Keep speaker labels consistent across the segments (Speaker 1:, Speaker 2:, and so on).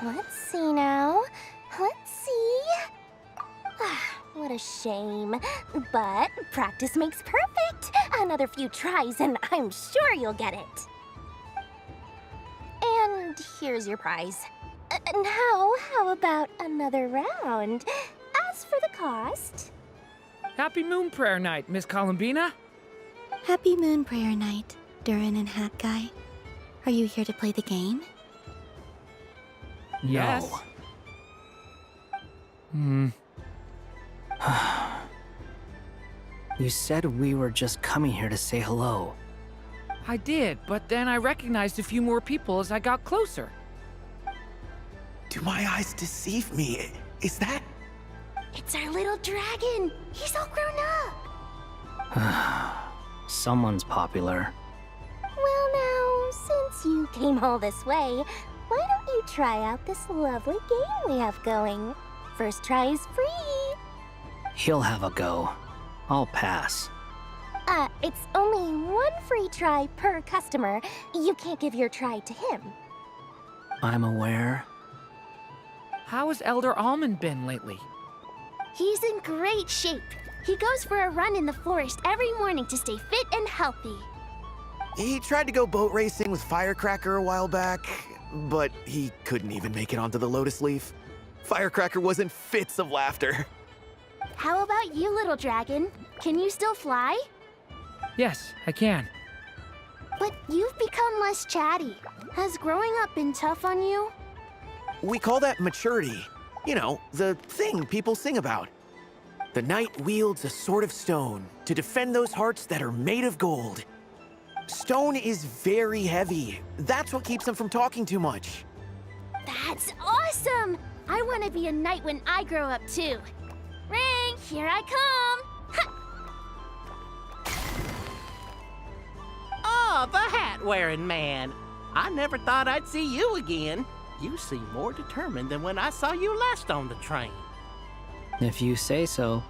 Speaker 1: Let's see now. Let's see. What a shame. But practice makes perfect. Another few tries and I'm sure you'll get it. And here's your prize. Now, how about another round? As for the cost...
Speaker 2: Happy Moon Prayer Night, Miss Columbina.
Speaker 3: Happy Moon Prayer Night, Durin and Hat Guy. Are you here to play the game?
Speaker 2: Yes.
Speaker 4: No. You said we were just coming here to say hello.
Speaker 2: I did, but then I recognized a few more people as I got closer.
Speaker 5: Do my eyes deceive me? Is that...
Speaker 1: It's our little dragon. He's all grown up.
Speaker 4: Someone's popular.
Speaker 1: Well now, since you came all this way, why don't you try out this lovely game we have going? First try is free.
Speaker 4: He'll have a go. I'll pass.
Speaker 1: It's only one free try per customer. You can't give your try to him.
Speaker 4: I'm aware.
Speaker 2: How has Elder Almond been lately?
Speaker 1: He's in great shape. He goes for a run in the forest every morning to stay fit and healthy.
Speaker 5: He tried to go boat racing with Firecracker a while back, but he couldn't even make it onto the Lotus Leaf. Firecracker was in fits of laughter.
Speaker 1: How about you, little dragon? Can you still fly?
Speaker 2: Yes, I can.
Speaker 1: But you've become less chatty. Has growing up been tough on you?
Speaker 5: We call that maturity. You know, the thing people sing about. The knight wields a sword of stone to defend those hearts that are made of gold. Stone is very heavy. That's what keeps him from talking too much.
Speaker 1: That's awesome! I want to be a knight when I grow up too. Ring, here I come! Ha!
Speaker 6: Oh, the hat-wearing man. I never thought I'd see you again. You seem more determined than when I saw you last on the train.
Speaker 4: If you say so.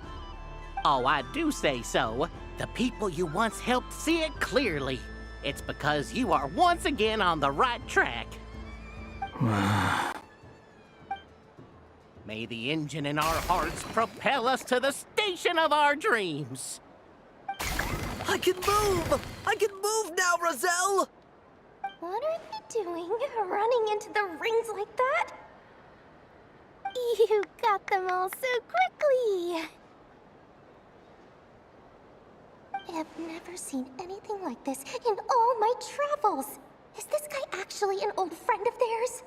Speaker 6: Oh, I do say so. The people you once helped see it clearly. It's because you are once again on the right track. May the engine in our hearts propel us to the station of our dreams.
Speaker 7: I can move! I can move now, Roselle!
Speaker 1: What are you doing, running into the rings like that? You got them all so quickly! I have never seen anything like this in all my travels. Is this guy actually an old friend of theirs?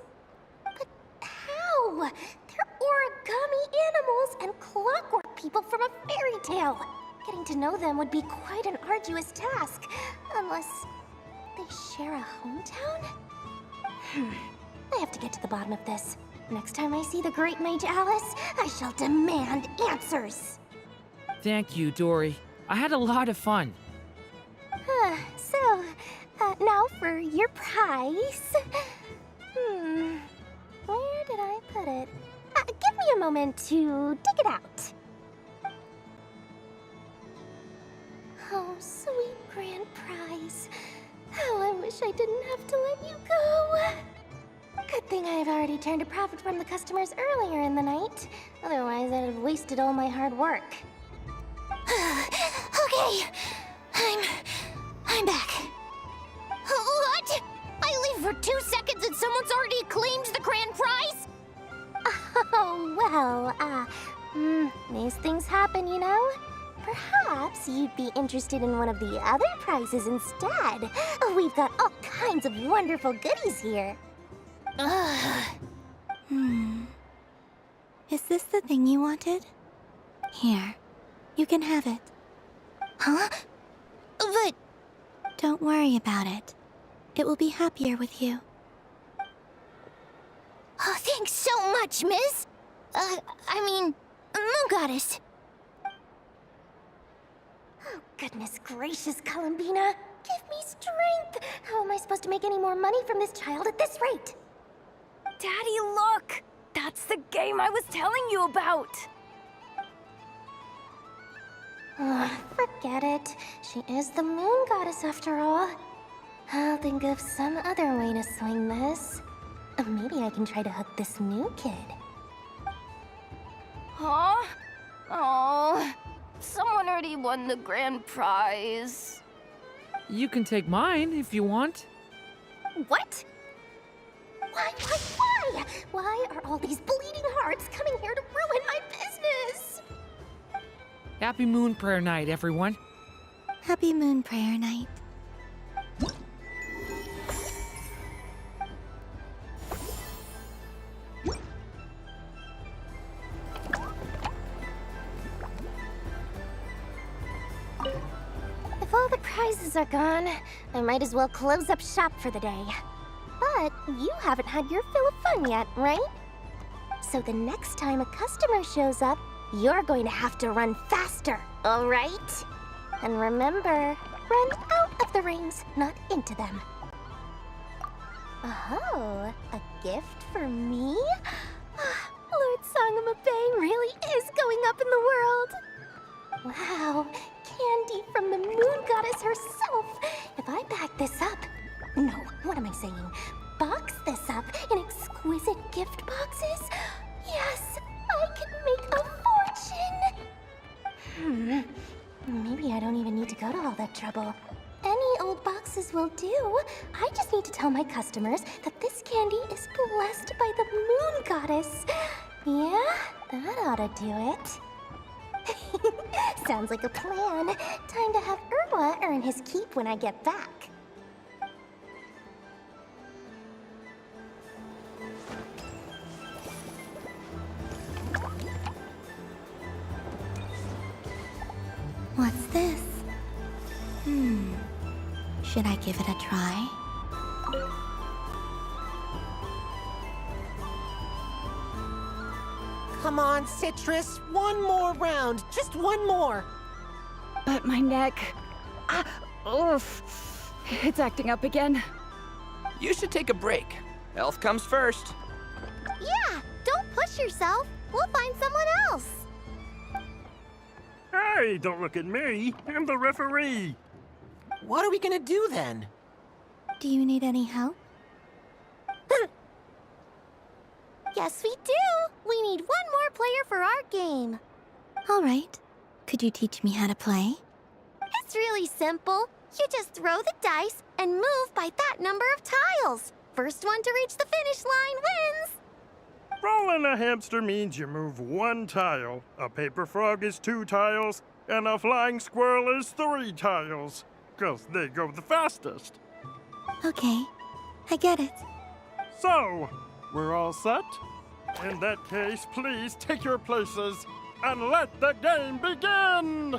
Speaker 1: But how? They're origami animals and clockwork people from a fairy tale. Getting to know them would be quite an arduous task, unless they share a hometown? I have to get to the bottom of this. Next time I see the Great Mage Alice, I shall demand answers.
Speaker 2: Thank you, Dory. I had a lot of fun.
Speaker 1: Now for your prize. Where did I put it? Give me a moment to dig it out. Oh, sweet grand prize. How I wish I didn't have to let you go. Good thing I've already turned a profit from the customers earlier in the night. Otherwise, I'd have wasted all my hard work. Okay, I'm back. What? I leave for 2 seconds and someone's already claimed the grand prize? Oh, well, these things happen, you know? Perhaps you'd be interested in one of the other prizes instead. We've got all kinds of wonderful goodies here.
Speaker 3: Is this the thing you wanted? Here, you can have it.
Speaker 1: Huh? But...
Speaker 3: Don't worry about it. It will be happier with you.
Speaker 1: Oh, thanks so much, miss. Moon Goddess. Oh, goodness gracious, Columbina. Give me strength. How am I supposed to make any more money from this child at this rate?
Speaker 8: Daddy, look! That's the game I was telling you about!
Speaker 1: Forget it. She is the Moon Goddess after all. I'll think of some other way to swing this. Maybe I can try to hook this new kid.
Speaker 8: Huh? Oh, someone already won the grand prize.
Speaker 2: You can take mine if you want.
Speaker 1: What? Why? Why are all these bleeding hearts coming here to ruin my business?
Speaker 2: Happy Moon Prayer Night, everyone.
Speaker 3: Happy Moon Prayer Night.
Speaker 1: If all the prizes are gone, I might as well close up shop for the day. But you haven't had your fill of fun yet, right? So the next time a customer shows up, you're going to have to run faster, all right? And remember, run out of the rings, not into them. Oh, a gift for me? Lord Sangamabe really is going up in the world. Wow, candy from the moon goddess herself. If I back this up... No, what am I saying? Box this up in exquisite gift boxes? Yes, I can make a fortune! Maybe I don't even need to go to all that trouble. Any old boxes will do. I just need to tell my customers that this candy is blessed by the moon goddess. Yeah, that ought to do it. Sounds like a plan. Time to have Irwa earn his keep when I get back.
Speaker 3: What's this? Should I give it a try?
Speaker 7: Come on, Citrus. One more round. Just one more.
Speaker 8: But my neck... oof. It's acting up again.
Speaker 9: You should take a break. Health comes first.
Speaker 1: Yeah, don't push yourself. We'll find someone else.
Speaker 10: Hey, don't look at me. I'm the referee.
Speaker 7: What are we gonna do then?
Speaker 3: Do you need any help?
Speaker 1: Yes, we do. We need one more player for our game.
Speaker 3: All right. Could you teach me how to play?
Speaker 1: It's really simple. You just throw the dice and move by that number of tiles. First one to reach the finish line wins.
Speaker 10: Rolling a hamster means you move one tile. A paper frog is 2 tiles, and a flying squirrel is 3 tiles. 'Cause they go the fastest.
Speaker 3: Okay, I get it.
Speaker 10: So, we're all set? In that case, please take your places and let the game begin!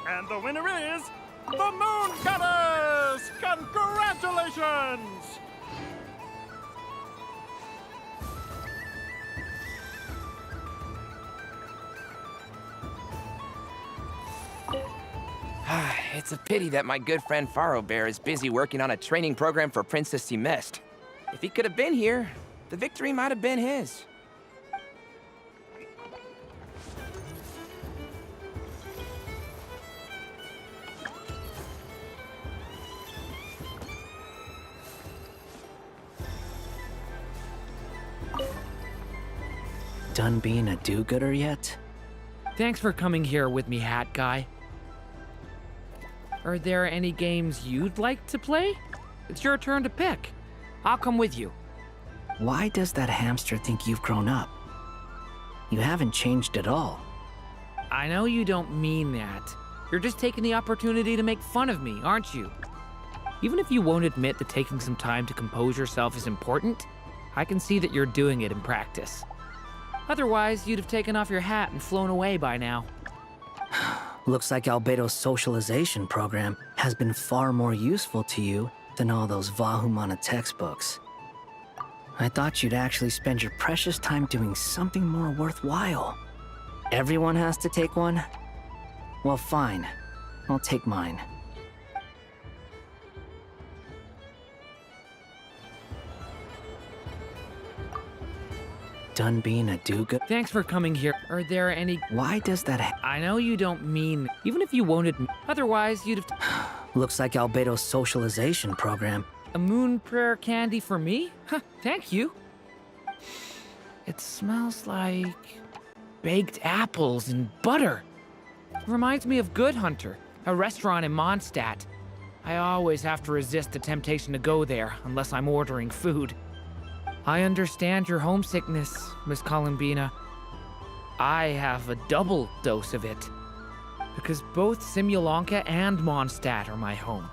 Speaker 10: And the winner is the Moon Goddess! Congratulations!
Speaker 9: It's a pity that my good friend Faro Bear is busy working on a training program for Princess Semest. If he could have been here, the victory might have been his.
Speaker 4: Done being a do-gooder yet?
Speaker 2: Thanks for coming here with me, Hat Guy. Are there any games you'd like to play? It's your turn to pick. I'll come with you.
Speaker 4: Why does that hamster think you've grown up? You haven't changed at all.
Speaker 2: I know you don't mean that. You're just taking the opportunity to make fun of me, aren't you? Even if you won't admit that taking some time to compose yourself is important, I can see that you're doing it in practice. Otherwise, you'd have taken off your hat and flown away by now.
Speaker 4: Looks like Albedo's socialization program has been far more useful to you than all those Vahumana textbooks. I thought you'd actually spend your precious time doing something more worthwhile. Everyone has to take one? Well, fine. I'll take mine. Done being a do-good?
Speaker 2: Thanks for coming here. Are there any...
Speaker 4: Why does that
Speaker 2: I know you don't mean... Even if you won't admit... Otherwise, you'd have...
Speaker 4: Looks like Albedo's socialization program.
Speaker 2: A moon prayer candy for me? Huh, thank you. It smells like... baked apples and butter. Reminds me of Good Hunter, a restaurant in Mondstadt. I always have to resist the temptation to go there, unless I'm ordering food. I understand your homesickness, Miss Columbina. I have a double dose of it. Because both Simulanka and Mondstadt are my home.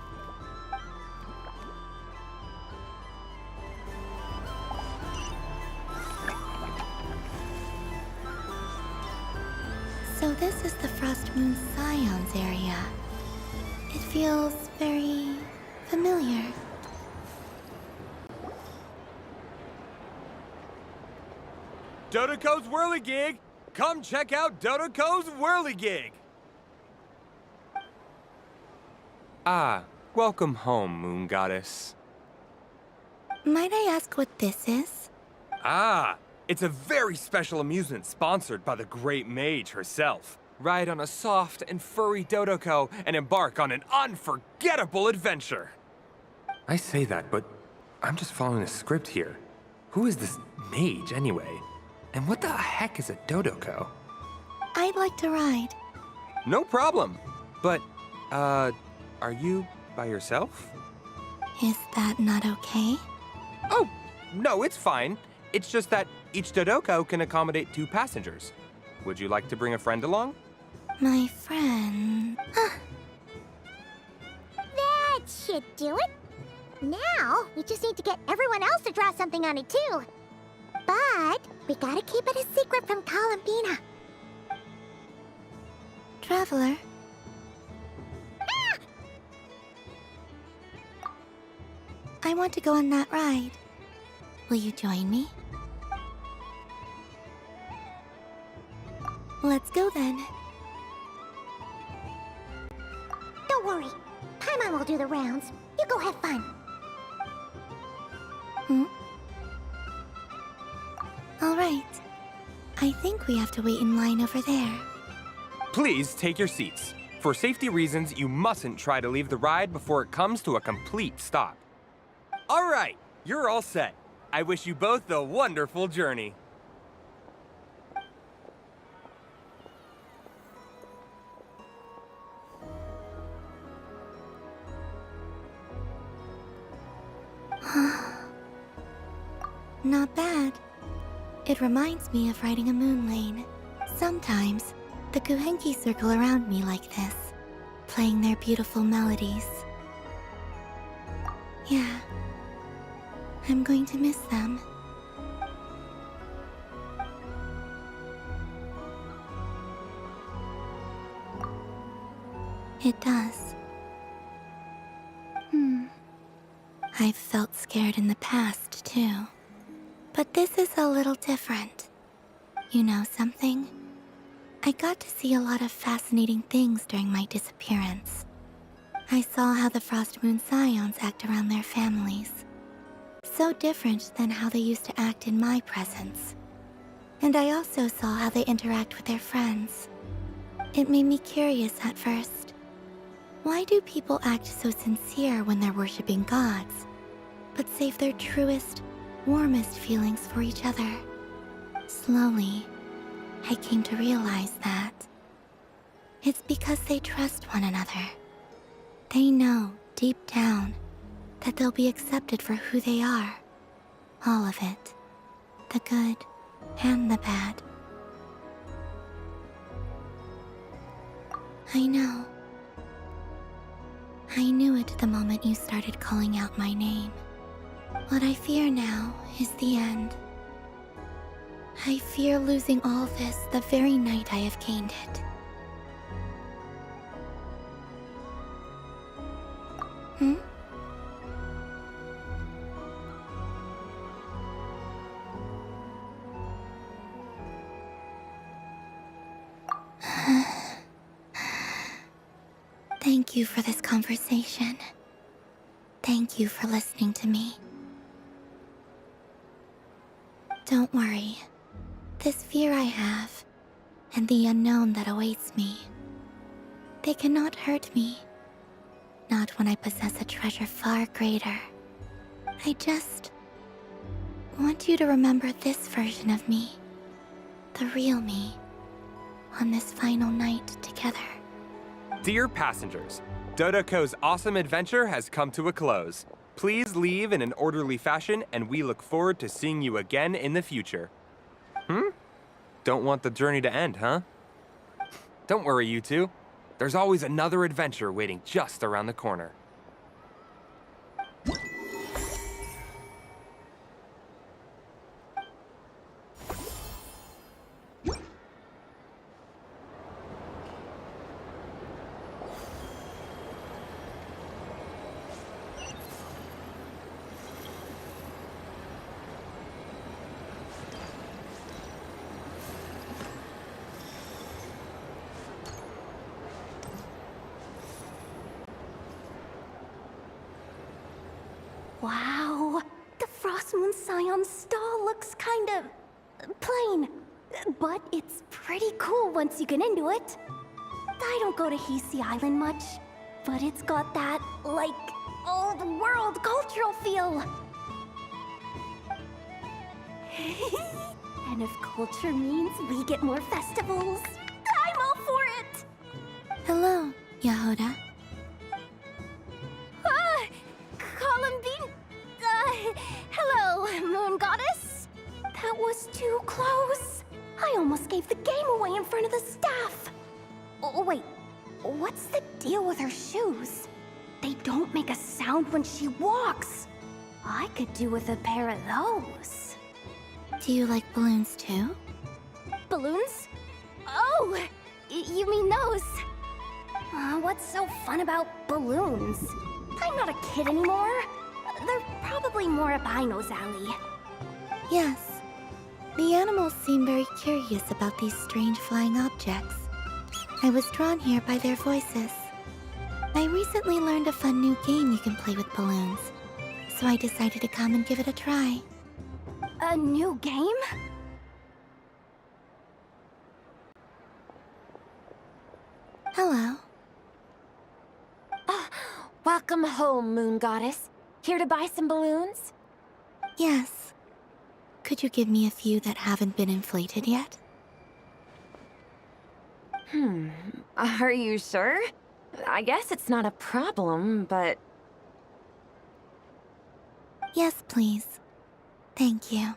Speaker 3: So this is the Frost Moon Scions area. It feels very familiar.
Speaker 11: Dodoco's Whirligig! Come check out Dodoco's Whirligig! Ah, welcome home, Moon Goddess.
Speaker 3: Might I ask what this is?
Speaker 11: Ah, it's a very special amusement sponsored by the Great Mage herself. Ride on a soft and furry Dodoco and embark on an unforgettable adventure. I say that, but I'm just following a script here. Who is this mage, anyway? And what the heck is a Dodoco?
Speaker 3: I'd like to ride.
Speaker 11: No problem. But, are you by yourself?
Speaker 3: Is that not okay?
Speaker 11: Oh, no, it's fine. It's just that each Dodoco can accommodate 2 passengers. Would you like to bring a friend along?
Speaker 3: My friend...
Speaker 1: That should do it. Now, we just need to get everyone else to draw something on it, too. But we gotta keep it a secret from Columbina.
Speaker 3: Traveler?
Speaker 1: Ah!
Speaker 3: I want to go on that ride. Will you join me? Let's go then.
Speaker 1: Don't worry. Paimon will do the rounds. You go have fun.
Speaker 3: All right. I think we have to wait in line over there.
Speaker 11: Please take your seats. For safety reasons, you mustn't try to leave the ride before it comes to a complete stop. All right, you're all set. I wish you both a wonderful journey.
Speaker 3: Not bad. It reminds me of riding a moon lane. Sometimes, the Kuhenki circle around me like this, playing their beautiful melodies. Yeah, I'm going to miss them. It does. I've felt scared in the past, too. But this is a little different. You know something? I got to see a lot of fascinating things during my disappearance. I saw how the Frost Moon Scions act around their families. so different than how they used to act in my presence. And I also saw how they interact with their friends. It made me curious at first. Why do people act so sincere when they're worshipping gods, but save their truest, warmest feelings for each other? Slowly, I came to realize that it's because they trust one another. They know, deep down, that they'll be accepted for who they are. All of it. The good and the bad. I know. I knew it the moment you started calling out my name. What I fear now is the end. I fear losing all this the very night I have gained it. Hmm? Thank you for this conversation. Thank you for listening to me. Don't worry. This fear I have, and the unknown that awaits me, they cannot hurt me. Not when I possess a treasure far greater. I just want you to remember this version of me, the real me, on this final night together.
Speaker 11: Dear passengers, Dodoko's awesome adventure has come to a close. Please leave in an orderly fashion, and we look forward to seeing you again in the future. Don't want the journey to end, huh? Don't worry, you two. There's always another adventure waiting just around the corner.
Speaker 1: Wow, the Frost Moon Scion stall looks kind of plain, but it's pretty cool once you get into it. I don't go to Hisi Island much, but it's got that, like, old world cultural feel. And if culture means we get more festivals, I'm all for it!
Speaker 3: Hello, Yahoda.
Speaker 1: Columbine? Hello, Moon Goddess? That was too close. I almost gave the game away in front of the staff. Oh, wait. What's the deal with her shoes? They don't make a sound when she walks. I could do with a pair of those.
Speaker 3: Do you like balloons too?
Speaker 1: Balloons? Oh, you mean those? What's so fun about balloons? I'm not a kid anymore. They're probably more up Aino's alley.
Speaker 3: Yes. The animals seem very curious about these strange flying objects. I was drawn here by their voices. I recently learned a fun new game you can play with balloons, so I decided to come and give it a try.
Speaker 1: A new game?
Speaker 3: Hello.
Speaker 8: Welcome home, Moon Goddess. Here to buy some balloons?
Speaker 3: Yes. Could you give me a few that haven't been inflated yet?
Speaker 8: Are you sure? I guess it's not a problem, but...
Speaker 3: Yes, please. Thank you.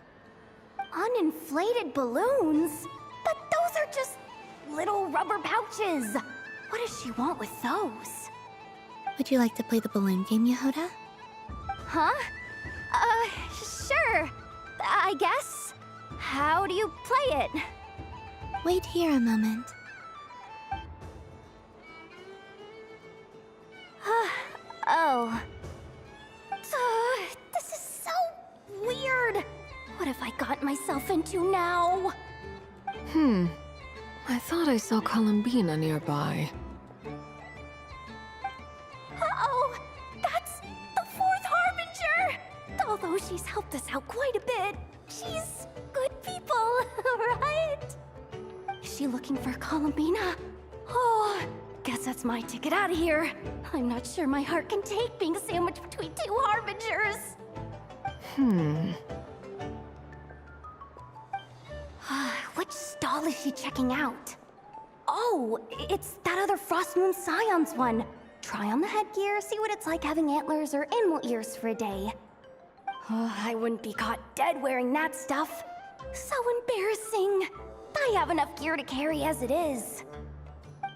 Speaker 1: Uninflated balloons? But those are just little rubber pouches. What does she want with those?
Speaker 3: Would you like to play the balloon game, Yahoda?
Speaker 1: Huh? Sure. I guess. How do you play it?
Speaker 3: Wait here a moment.
Speaker 1: Oh. This is so weird. What have I got myself into now?
Speaker 12: I thought I saw Columbina nearby.
Speaker 1: Uh-oh! That's the fourth Harbinger! Although she's helped us out quite a bit. She's good people, right? Is she looking for Columbina? Oh, guess that's my ticket out of here. I'm not sure my heart can take being sandwiched between two harbingers. Which stall is she checking out? Oh, it's that other Frost Moon Scion's one. Try on the headgear, see what it's like having antlers or animal ears for a day. Oh, I wouldn't be caught dead wearing that stuff. So embarrassing. I have enough gear to carry as it is.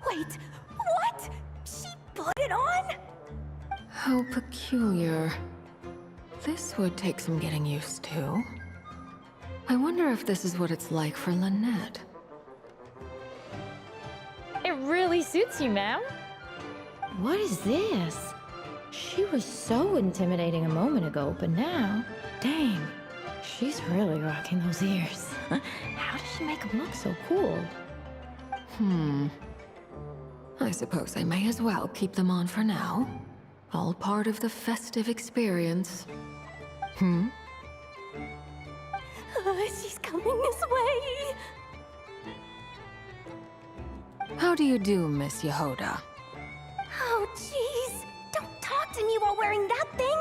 Speaker 1: Wait, what? She put it on?
Speaker 12: How peculiar. This would take some getting used to. I wonder if this is what it's like for Lynette.
Speaker 13: It really suits you, ma'am. What is this? She was so intimidating a moment ago, but now, dang, she's really rocking those ears. How does she make them look so cool?
Speaker 12: I suppose I may as well keep them on for now. All part of the festive experience.
Speaker 1: She's coming this way.
Speaker 12: How do you do, Miss Yehoda?
Speaker 1: Oh, jeez. Don't talk to me while wearing that thing.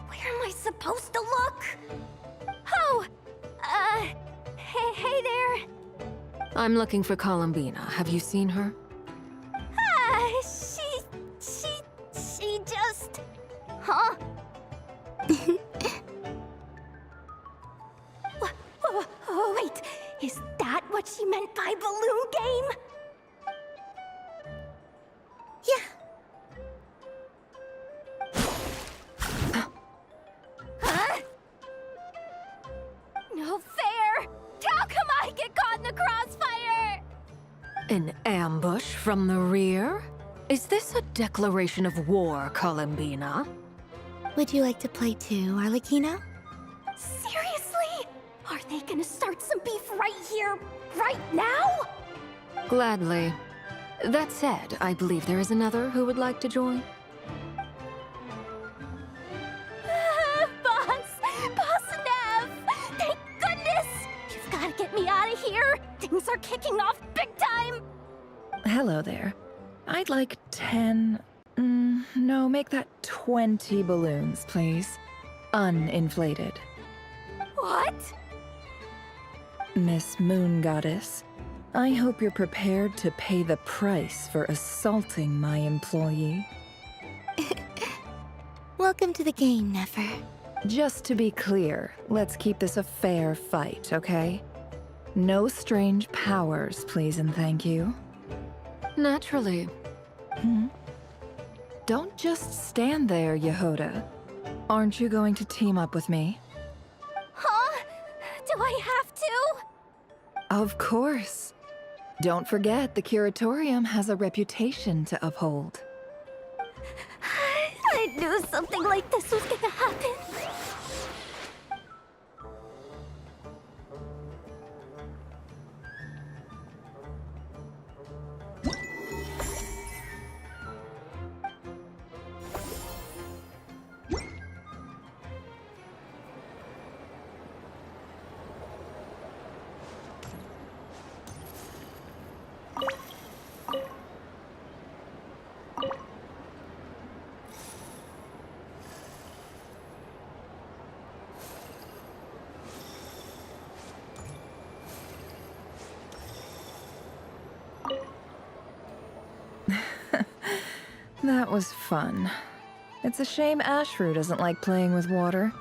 Speaker 1: Where am I supposed to look? Oh, hey there.
Speaker 12: I'm looking for Columbina. Have you seen her?
Speaker 1: She just... Huh? Wait, is that what she meant by balloon game? Huh? No fair! How come I get caught in the crossfire?
Speaker 12: An ambush from the rear? Is this a declaration of war, Columbina?
Speaker 3: Would you like to play too, Arlecchino?
Speaker 1: Seriously? Are they gonna start some beef right here, right now?
Speaker 12: Gladly. That said, I believe there is another who would like to join.
Speaker 1: Boss Nev! Thank goodness! You've gotta get me out of here! Things are kicking off big time!
Speaker 14: Hello there. I'd like 10... no, make that 20 balloons, please. Uninflated.
Speaker 1: What?
Speaker 14: Miss Moon Goddess, I hope you're prepared to pay the price for assaulting my employee.
Speaker 3: Welcome to the game, Nefer.
Speaker 14: Just to be clear, let's keep this a fair fight, okay? No strange powers, please and thank you.
Speaker 12: Naturally.
Speaker 14: Don't just stand there, Yehoda. Aren't you going to team up with me?
Speaker 1: Huh? Do I have to?
Speaker 14: Of course. Don't forget, the Curatorium has a reputation to uphold.
Speaker 1: I knew something like this was gonna happen.
Speaker 14: That was fun. It's a shame Ashru doesn't like playing with water,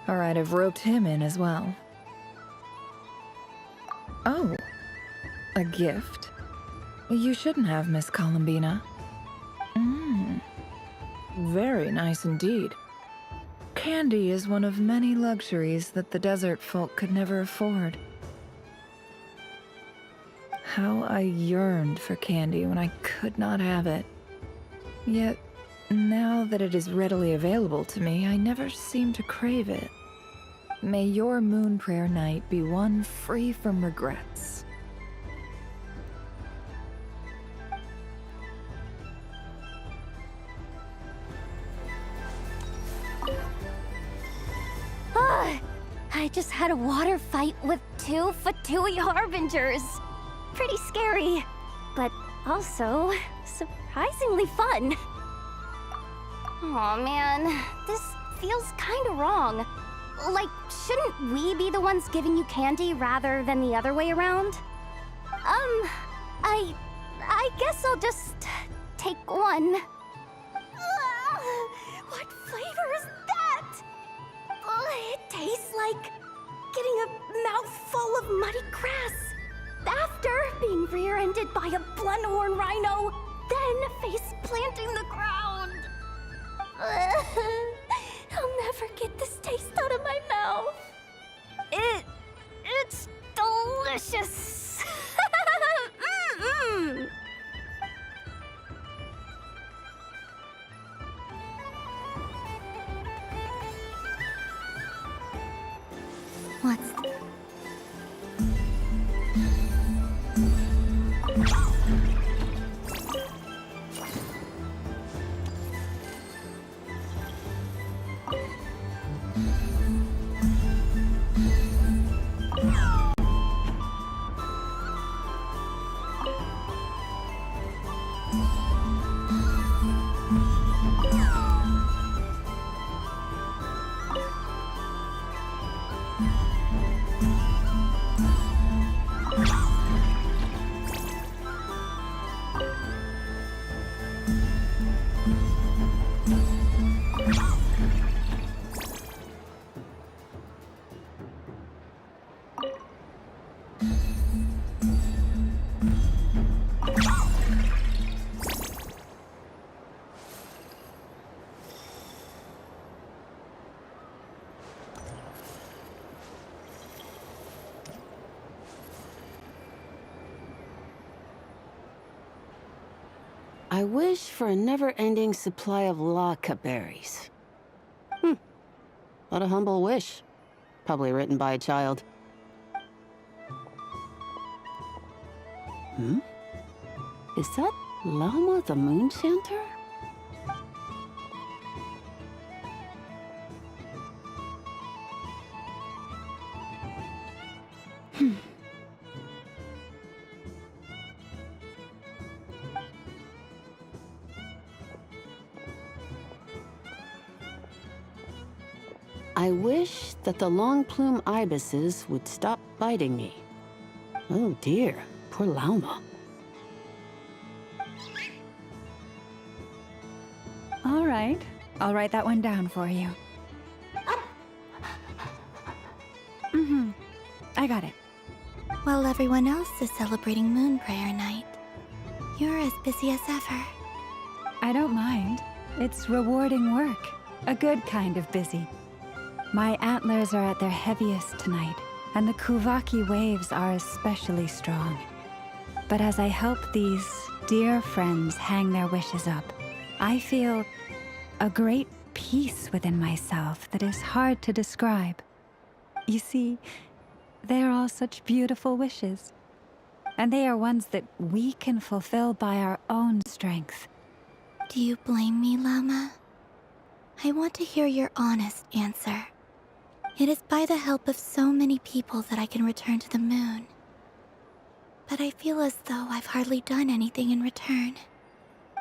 Speaker 14: or I'd have roped him in as well. Oh, a gift? You shouldn't have, Miss Columbina. Very nice indeed. Candy is one of many luxuries that the desert folk could never afford. How I yearned for candy when I could not have it. Yet, now that it is readily available to me, I never seem to crave it. May your moon prayer night be one free from regrets.
Speaker 1: I just had a water fight with 2 Fatui Harbingers. Pretty scary, but also surprisingly fun. Aw, man, this feels kinda wrong. Like, shouldn't we be the ones giving you candy rather than the other way around? I guess I'll just take one. What flavor is that? It tastes like getting a mouthful of muddy grass. After being rear-ended by a blunt-horn rhino, then face-planting the ground. I'll never get this taste out of my mouth. It's delicious. Mm-mm.
Speaker 3: What's...
Speaker 15: I wish for a never-ending supply of laka berries. What a humble wish. Probably written by a child. Is that Llama the Moon Chanter? I wish that the long plume ibises would stop biting me. Oh dear, poor Llama.
Speaker 16: All right, I'll write that one down for you. I got it.
Speaker 3: While everyone else is celebrating Moon Prayer Night, you're as busy as ever.
Speaker 16: I don't mind. It's rewarding work. A good kind of busy. My antlers are at their heaviest tonight, and the Kuvaki waves are especially strong. But as I help these dear friends hang their wishes up, I feel a great peace within myself that is hard to describe. You see, they are all such beautiful wishes, and they are ones that we can fulfill by our own strength.
Speaker 3: Do you blame me, Llama? I want to hear your honest answer. It is by the help of so many people that I can return to the moon. But I feel as though I've hardly done anything in return.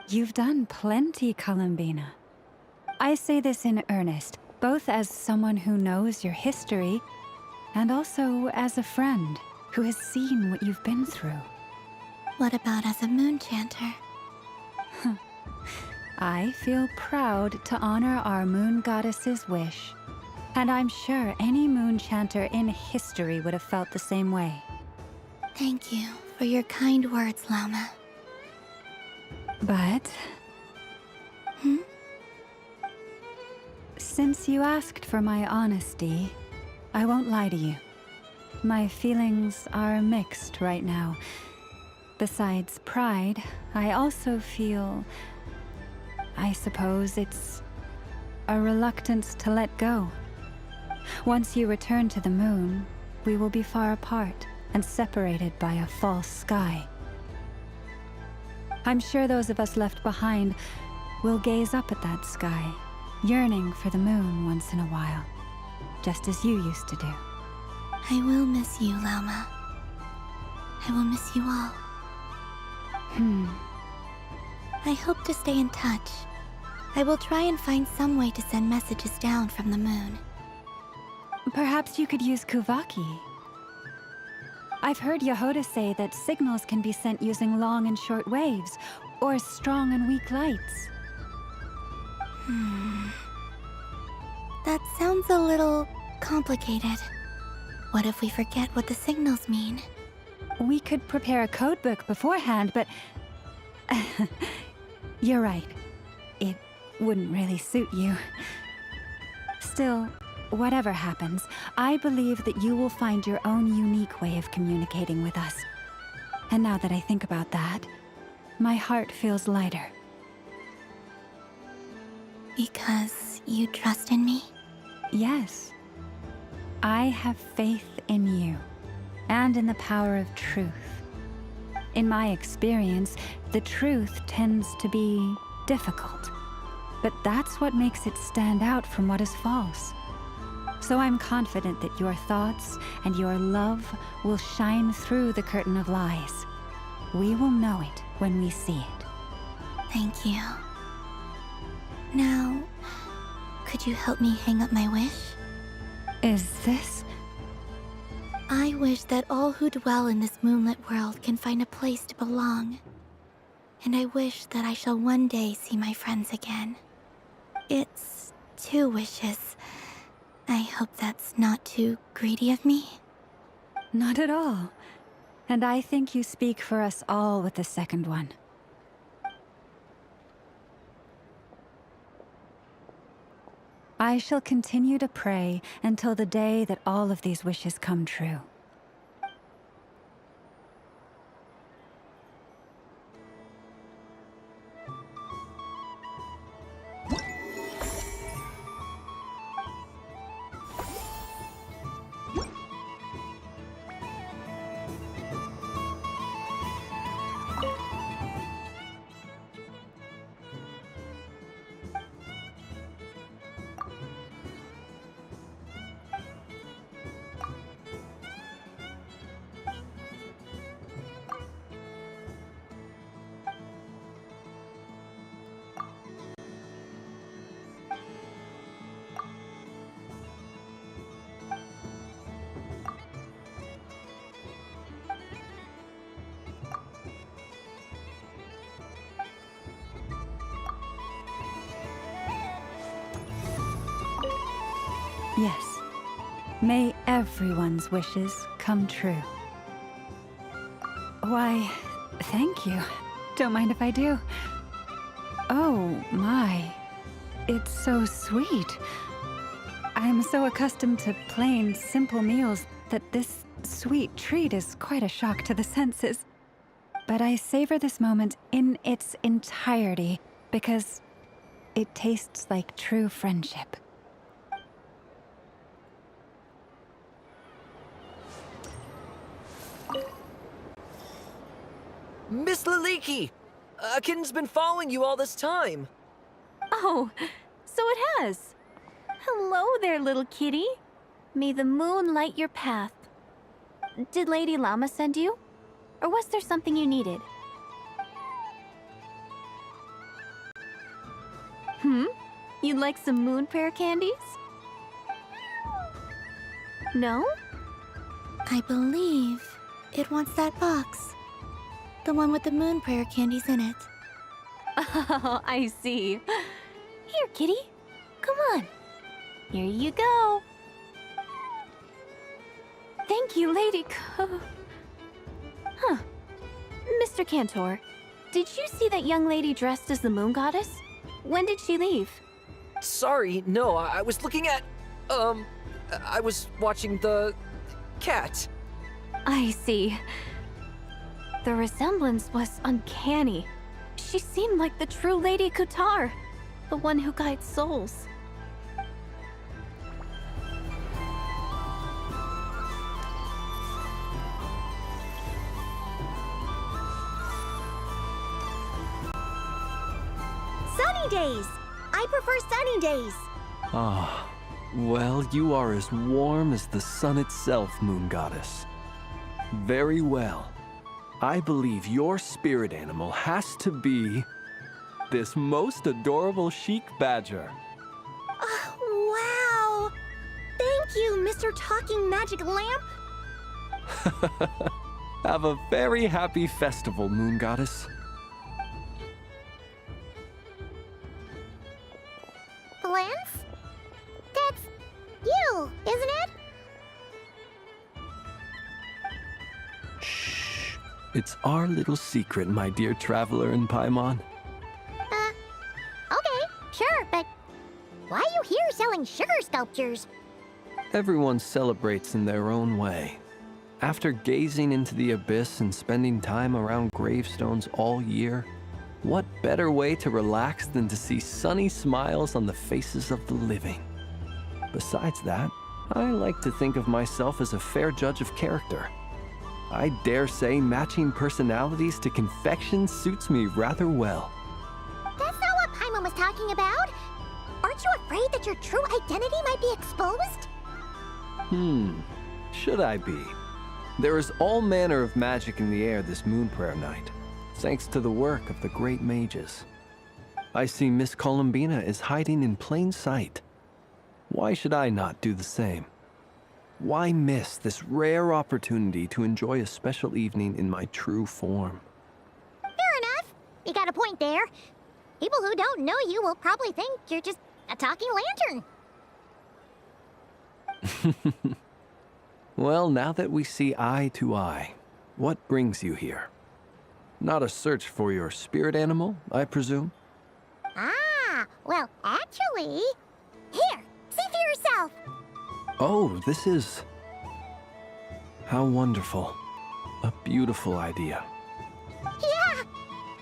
Speaker 16: You've done plenty, Columbina. I say this in earnest, both as someone who knows your history, and also as a friend who has seen what you've been through.
Speaker 3: What about as a moon chanter?
Speaker 16: I feel proud to honor our moon goddess's wish. And I'm sure any moon chanter in history would have felt the same way.
Speaker 3: Thank you for your kind words, Llama.
Speaker 16: But... Since you asked for my honesty, I won't lie to you. My feelings are mixed right now. Besides pride, I also feel... I suppose it's a reluctance to let go. Once you return to the moon, we will be far apart and separated by a false sky. I'm sure those of us left behind will gaze up at that sky, yearning for the moon once in a while, just as you used to do.
Speaker 3: I will miss you, Lauma. I will miss you all. I hope to stay in touch. I will try and find some way to send messages down from the moon.
Speaker 16: Perhaps you could use Kuvaki. I've heard Yehoda say that signals can be sent using long and short waves, or strong and weak lights.
Speaker 3: That sounds a little complicated. What if we forget what the signals mean?
Speaker 16: We could prepare a codebook beforehand, but... You're right. It wouldn't really suit you. Still, whatever happens, I believe that you will find your own unique way of communicating with us. And now that I think about that, my heart feels lighter.
Speaker 3: Because you trust in me?
Speaker 16: Yes. I have faith in you, and in the power of truth. In my experience, the truth tends to be difficult, but that's what makes it stand out from what is false. So I'm confident that your thoughts and your love will shine through the curtain of lies. We will know it when we see it.
Speaker 3: Thank you. Now, could you help me hang up my wish?
Speaker 16: Is this?
Speaker 3: I wish that all who dwell in this moonlit world can find a place to belong. And I wish that I shall one day see my friends again. It's 2 wishes. I hope that's not too greedy of me.
Speaker 16: Not at all. And I think you speak for us all with the second one. I shall continue to pray until the day that all of these wishes come true. Yes. May everyone's wishes come true. Why, thank you. Don't mind if I do. Oh, my. It's so sweet. I'm so accustomed to plain, simple meals that this sweet treat is quite a shock to the senses. But I savor this moment in its entirety because it tastes like true friendship.
Speaker 7: Miss Liliki! Akin's been following you all this time.
Speaker 17: Oh, so it has. Hello there, little kitty. May the moon light your path. Did Lady Llama send you? Or was there something you needed? You'd like some moon prayer candies? No?
Speaker 3: I believe it wants that box. The one with the moon prayer candies in it.
Speaker 17: Oh, I see. Here, kitty. Come on. Here you go. Thank you, Lady Mr. Cantor, did you see that young lady dressed as the moon goddess? When did she leave?
Speaker 7: Sorry, no, I was looking at... I was watching the... cat.
Speaker 17: I see. The resemblance was uncanny. She seemed like the true Lady Kutar, the one who guides souls.
Speaker 1: Sunny days! I prefer sunny days.
Speaker 18: Ah, Well, you are as warm as the sun itself, Moon Goddess. Very well. I believe your spirit animal has to be this most adorable chic badger.
Speaker 1: Wow! Thank you, Mr. Talking Magic Lamp!
Speaker 18: Have a very happy festival, Moon Goddess.
Speaker 1: Lance? That's you, isn't it?
Speaker 18: Shh. It's our little secret, my dear traveler in Paimon.
Speaker 1: Okay, sure, but why are you here selling sugar sculptures?
Speaker 18: Everyone celebrates in their own way. After gazing into the abyss and spending time around gravestones all year, what better way to relax than to see sunny smiles on the faces of the living? Besides that, I like to think of myself as a fair judge of character. I dare say matching personalities to confection suits me rather well.
Speaker 1: That's not what Paimon was talking about. Aren't you afraid that your true identity might be exposed?
Speaker 18: Should I be? There is all manner of magic in the air this moon prayer night, thanks to the work of the great mages. I see Miss Columbina is hiding in plain sight. Why should I not do the same? Why miss this rare opportunity to enjoy a special evening in my true form?
Speaker 1: Fair enough. You got a point there. People who don't know you will probably think you're just a talking lantern.
Speaker 18: Well, now that we see eye to eye, what brings you here? Not a search for your spirit animal, I presume?
Speaker 1: Ah, well, actually... Here, see for yourself.
Speaker 18: Oh, this is... How wonderful. A beautiful idea.
Speaker 1: Yeah,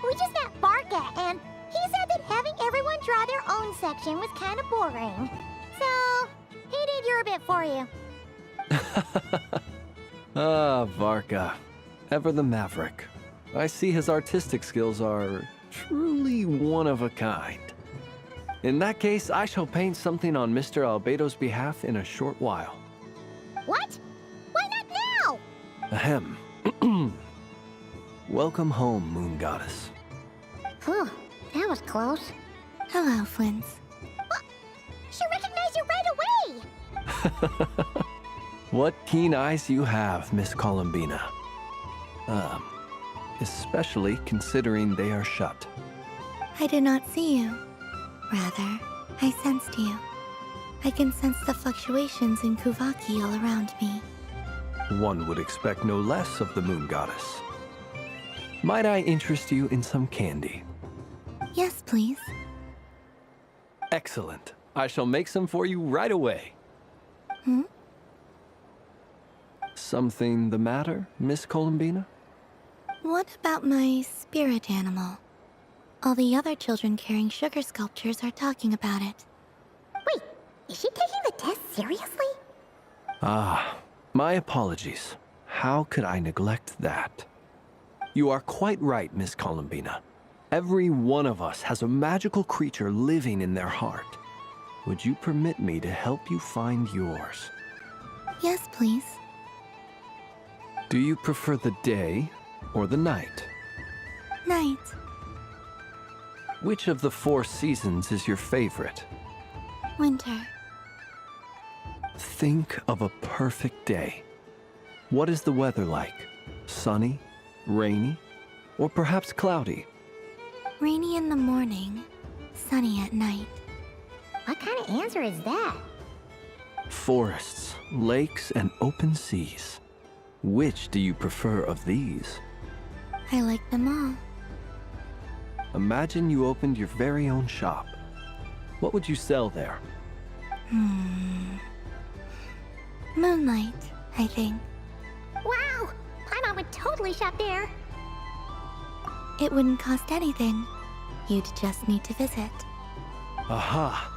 Speaker 1: we just met Barca, and he said that having everyone draw their own section was kind of boring. So, he did your bit for you.
Speaker 18: Ah, Varka. Ever the maverick. I see his artistic skills are truly one of a kind. In that case, I shall paint something on Mr. Albedo's behalf in a short while.
Speaker 1: What? Why not now?
Speaker 18: Ahem. Welcome home, Moon Goddess.
Speaker 1: Whew, that was close.
Speaker 3: Hello, Flint.
Speaker 1: She recognized you right away!
Speaker 18: What keen eyes you have, Miss Columbina. Especially considering they are shut.
Speaker 3: I did not see you. Rather, I sensed you. I can sense the fluctuations in Kuvaki all around me.
Speaker 18: One would expect no less of the Moon Goddess. Might I interest you in some candy?
Speaker 3: Yes, please.
Speaker 18: Excellent. I shall make some for you right away. Something the matter, Miss Columbina?
Speaker 3: What about my spirit animal? All the other children carrying sugar sculptures are talking about it.
Speaker 1: Wait, is she taking the test seriously?
Speaker 18: Ah, my apologies. How could I neglect that? You are quite right, Miss Columbina. Every one of us has a magical creature living in their heart. Would you permit me to help you find yours?
Speaker 3: Yes, please.
Speaker 18: Do you prefer the day or the night?
Speaker 3: Night.
Speaker 18: Which of the 4 seasons is your favorite?
Speaker 3: Winter.
Speaker 18: Think of a perfect day. What is the weather like? Sunny, rainy, or perhaps cloudy?
Speaker 3: Rainy in the morning, sunny at night.
Speaker 1: What kind of answer is that?
Speaker 18: Forests, lakes, and open seas. Which do you prefer of these?
Speaker 3: I like them all.
Speaker 18: Imagine you opened your very own shop. What would you sell there?
Speaker 3: Moonlight, I think.
Speaker 1: Wow! Paimon would totally shop there.
Speaker 3: It wouldn't cost anything. You'd just need to visit.
Speaker 18: Aha!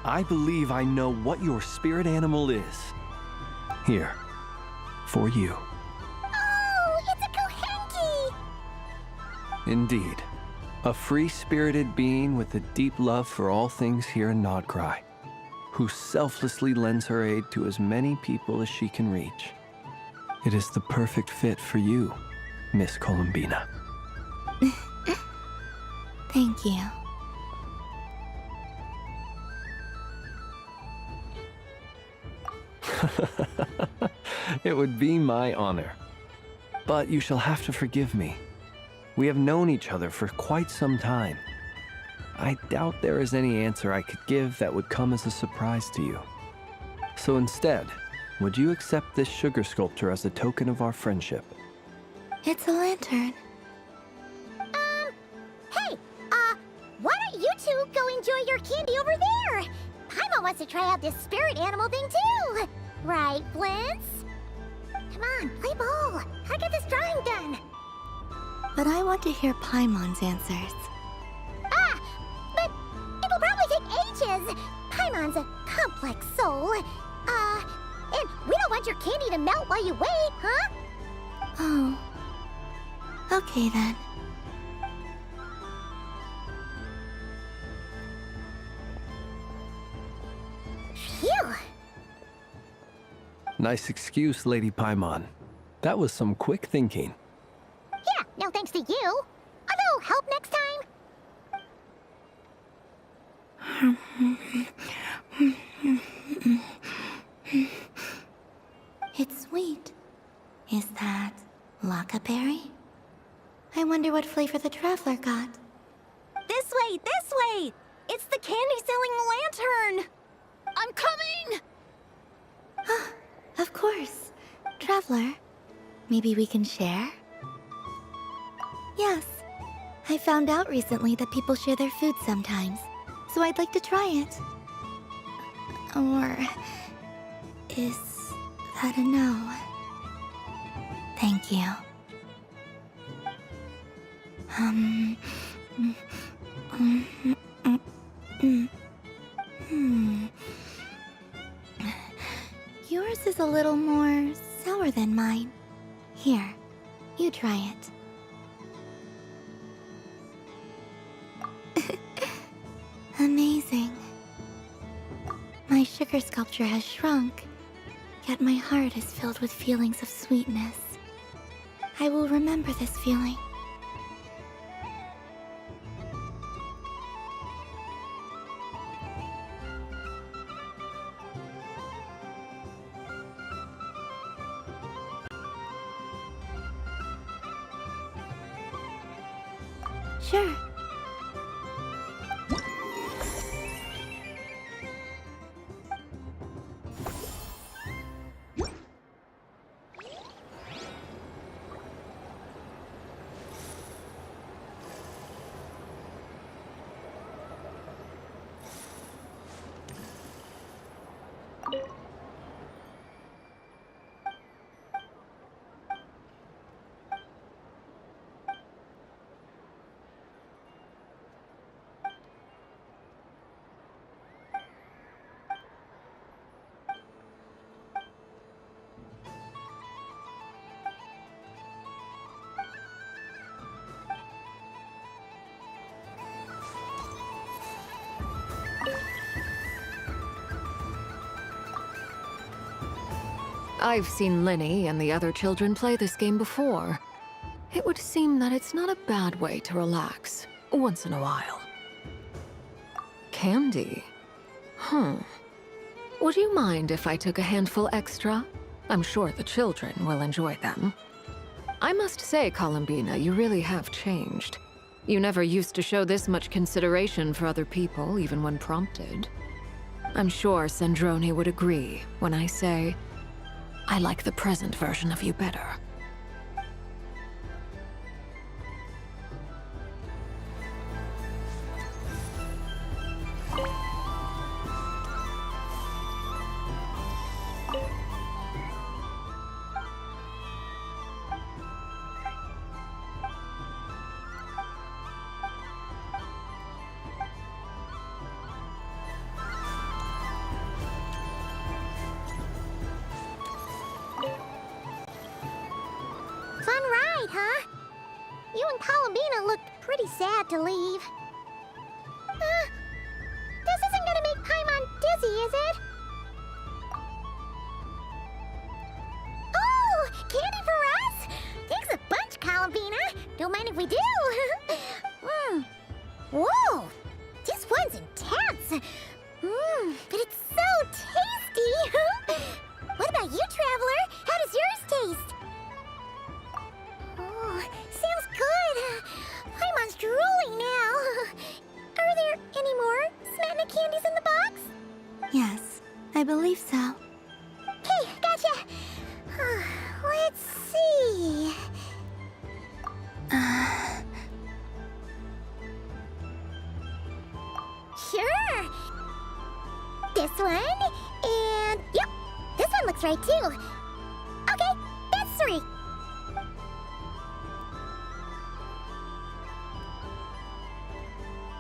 Speaker 18: I believe I know what your spirit animal is. Here, for you.
Speaker 1: Oh, it's a Kohenki!
Speaker 18: Indeed. A free-spirited being with a deep love for all things here in Nodcry. who selflessly lends her aid to as many people as she can reach. It is the perfect fit for you, Miss Columbina.
Speaker 3: Thank you.
Speaker 18: It would be my honor. But you shall have to forgive me. We have known each other for quite some time. I doubt there is any answer I could give that would come as a surprise to you. So instead, would you accept this sugar sculpture as a token of our friendship?
Speaker 3: It's a lantern.
Speaker 1: Hey, why don't you two go enjoy your candy over there? Paimon wants to try out this spirit animal thing too. Right, Blintz? Come on, play ball. I get this drawing done.
Speaker 3: But I want to hear Paimon's answers.
Speaker 1: But it'll probably take ages. Paimon's a complex soul. And we don't want your candy to melt while you wait, huh?
Speaker 3: Oh. Okay then.
Speaker 1: Phew.
Speaker 18: Nice excuse, Lady Paimon. That was some quick thinking.
Speaker 1: Yeah, no thanks to you. A little help next time?
Speaker 3: It's sweet. Is that Lockaberry? I wonder what flavor the Traveler got.
Speaker 17: This way, this way! It's the candy-selling lantern! I'm coming!
Speaker 3: Of course. Traveler, maybe we can share? Yes. I found out recently that people share their food sometimes, so I'd like to try it. Or is that a no? Thank you. Yours is a little more sour than mine. Here, you try it. Amazing. My sugar sculpture has shrunk, yet my heart is filled with feelings of sweetness. I will remember this feeling. Sure.
Speaker 12: I've seen Linny and the other children play this game before. It would seem that it's not a bad way to relax, once in a while. Candy? Would you mind if I took a handful extra? I'm sure the children will enjoy them. I must say, Columbina, you really have changed. You never used to show this much consideration for other people, even when prompted. I'm sure Sandrone would agree when I say, I like the present version of you better.
Speaker 1: Fun ride, huh? You and Columbina looked pretty sad to leave. This isn't gonna make Paimon dizzy, is it? don't mind if we do. Whoa, this one's intense. But it's so tasty. What about you, Traveler? How does yours taste? Oh, sounds good. I'm on drooling now. Are there any more Smatna candies in the box?
Speaker 3: Yes, I believe so.
Speaker 1: Okay, gotcha. Let's see. Sure. This one, and yep, this one looks right too. Okay, that's 3.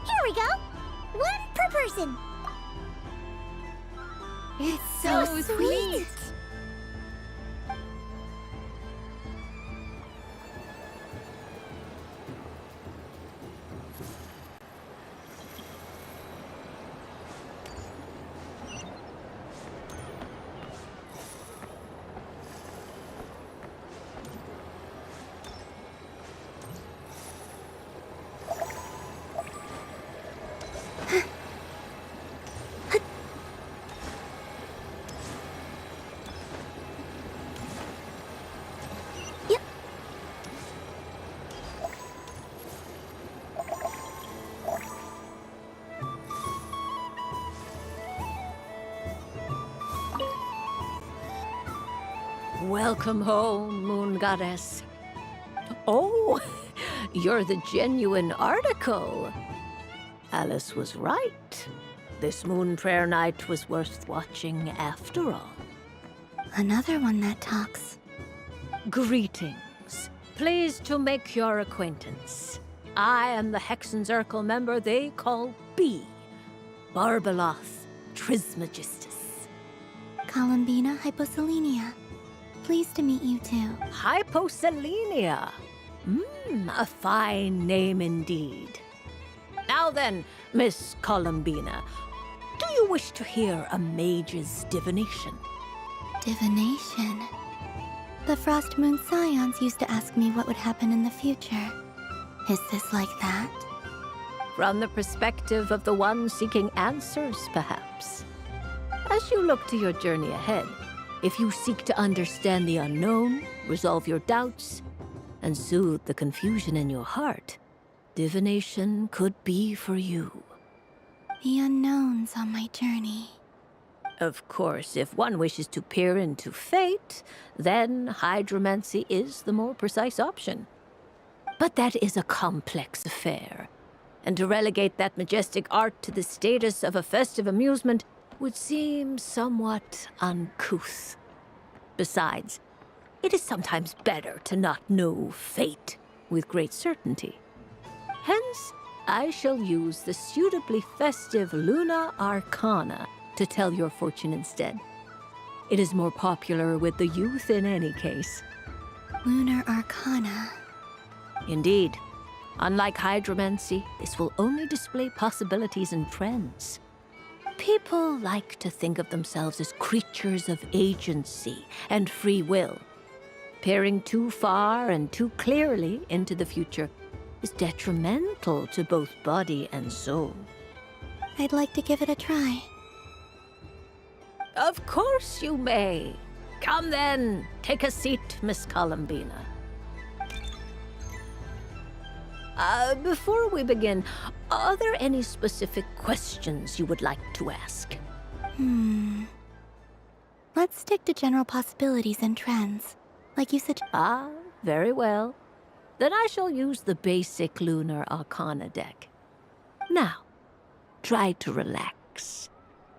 Speaker 1: Here we go. 1 per person.
Speaker 17: It's so sweet.
Speaker 19: Welcome home, Moon Goddess. Oh, you're the genuine article. Alice was right. This Moon Prayer Night was worth watching after all.
Speaker 3: Another one that talks.
Speaker 19: Greetings. Pleased to make your acquaintance. I am the Hexenzirkel member they call B. Barbeloth Trismegistus.
Speaker 3: Columbina Hyposelenia. Pleased to meet you too.
Speaker 19: Hyposelenia. A fine name indeed. Now then, Miss Columbina, do you wish to hear a mage's divination?
Speaker 3: Divination? The Frost Moon Scions used to ask me what would happen in the future. Is this like that?
Speaker 19: From the perspective of the one seeking answers, perhaps. As you look to your journey ahead, if you seek to understand the unknown, resolve your doubts, and soothe the confusion in your heart, divination could be for you.
Speaker 3: The unknowns on my journey.
Speaker 19: Of course, if one wishes to peer into fate, then hydromancy is the more precise option. But that is a complex affair, and to relegate that majestic art to the status of a festive amusement would seem somewhat uncouth. Besides, it is sometimes better to not know fate with great certainty. Hence, I shall use the suitably festive Luna Arcana to tell your fortune instead. It is more popular with the youth in any case.
Speaker 3: Lunar Arcana.
Speaker 19: Indeed. Unlike hydromancy, this will only display possibilities and trends. People like to think of themselves as creatures of agency and free will. Peering too far and too clearly into the future is detrimental to both body and soul.
Speaker 3: I'd like to give it a try.
Speaker 19: Of course you may. Come then, take a seat, Miss Columbina. Before we begin, are there any specific questions you would like to ask?
Speaker 3: Let's stick to general possibilities and trends. Like you said.
Speaker 19: Ah, very well. Then I shall use the basic Lunar Arcana deck. Now, try to relax.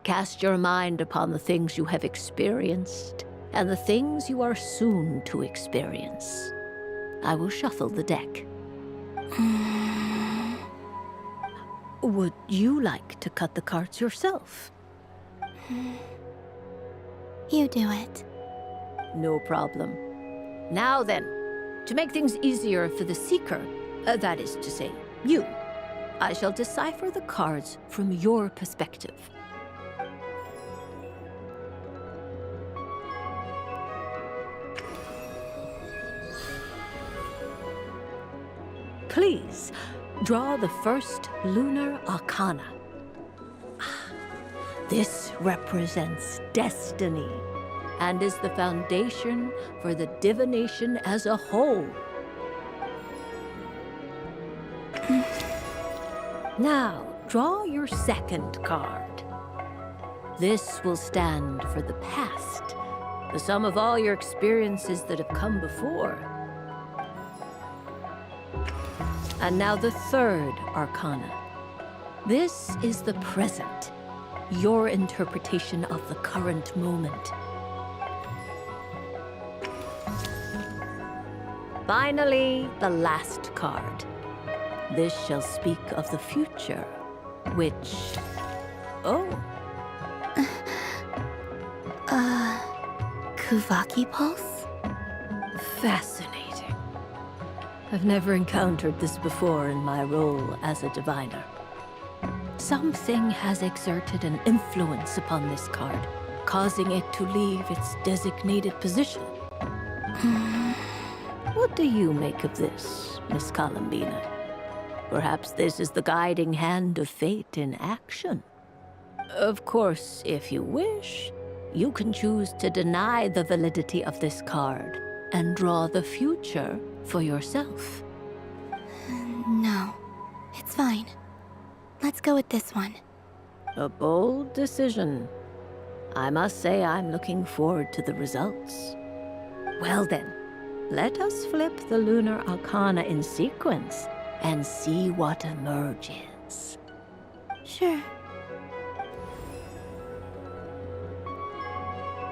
Speaker 19: Cast your mind upon the things you have experienced and the things you are soon to experience. I will shuffle the deck. Would you like to cut the cards yourself?
Speaker 3: You do it.
Speaker 19: No problem. Now then, to make things easier for the seeker, that is to say, you, I shall decipher the cards from your perspective. Please, draw the first lunar arcana. This represents destiny and is the foundation for the divination as a whole. Now, draw your second card. This will stand for the past, the sum of all your experiences that have come before. And now the third arcana. This is the present, your interpretation of the current moment. Finally, the last card. This shall speak of the future, which... Oh.
Speaker 3: Kuvaki Pulse?
Speaker 19: Fascinating. I've never encountered this before in my role as a diviner. Something has exerted an influence upon this card, causing it to leave its designated position. What do you make of this, Miss Columbina? Perhaps this is the guiding hand of fate in action. Of course, if you wish, you can choose to deny the validity of this card and draw the future for yourself.
Speaker 3: No, it's fine. Let's go with this one.
Speaker 19: A bold decision. I must say I'm looking forward to the results. Well then, let us flip the lunar arcana in sequence and see what emerges.
Speaker 3: Sure.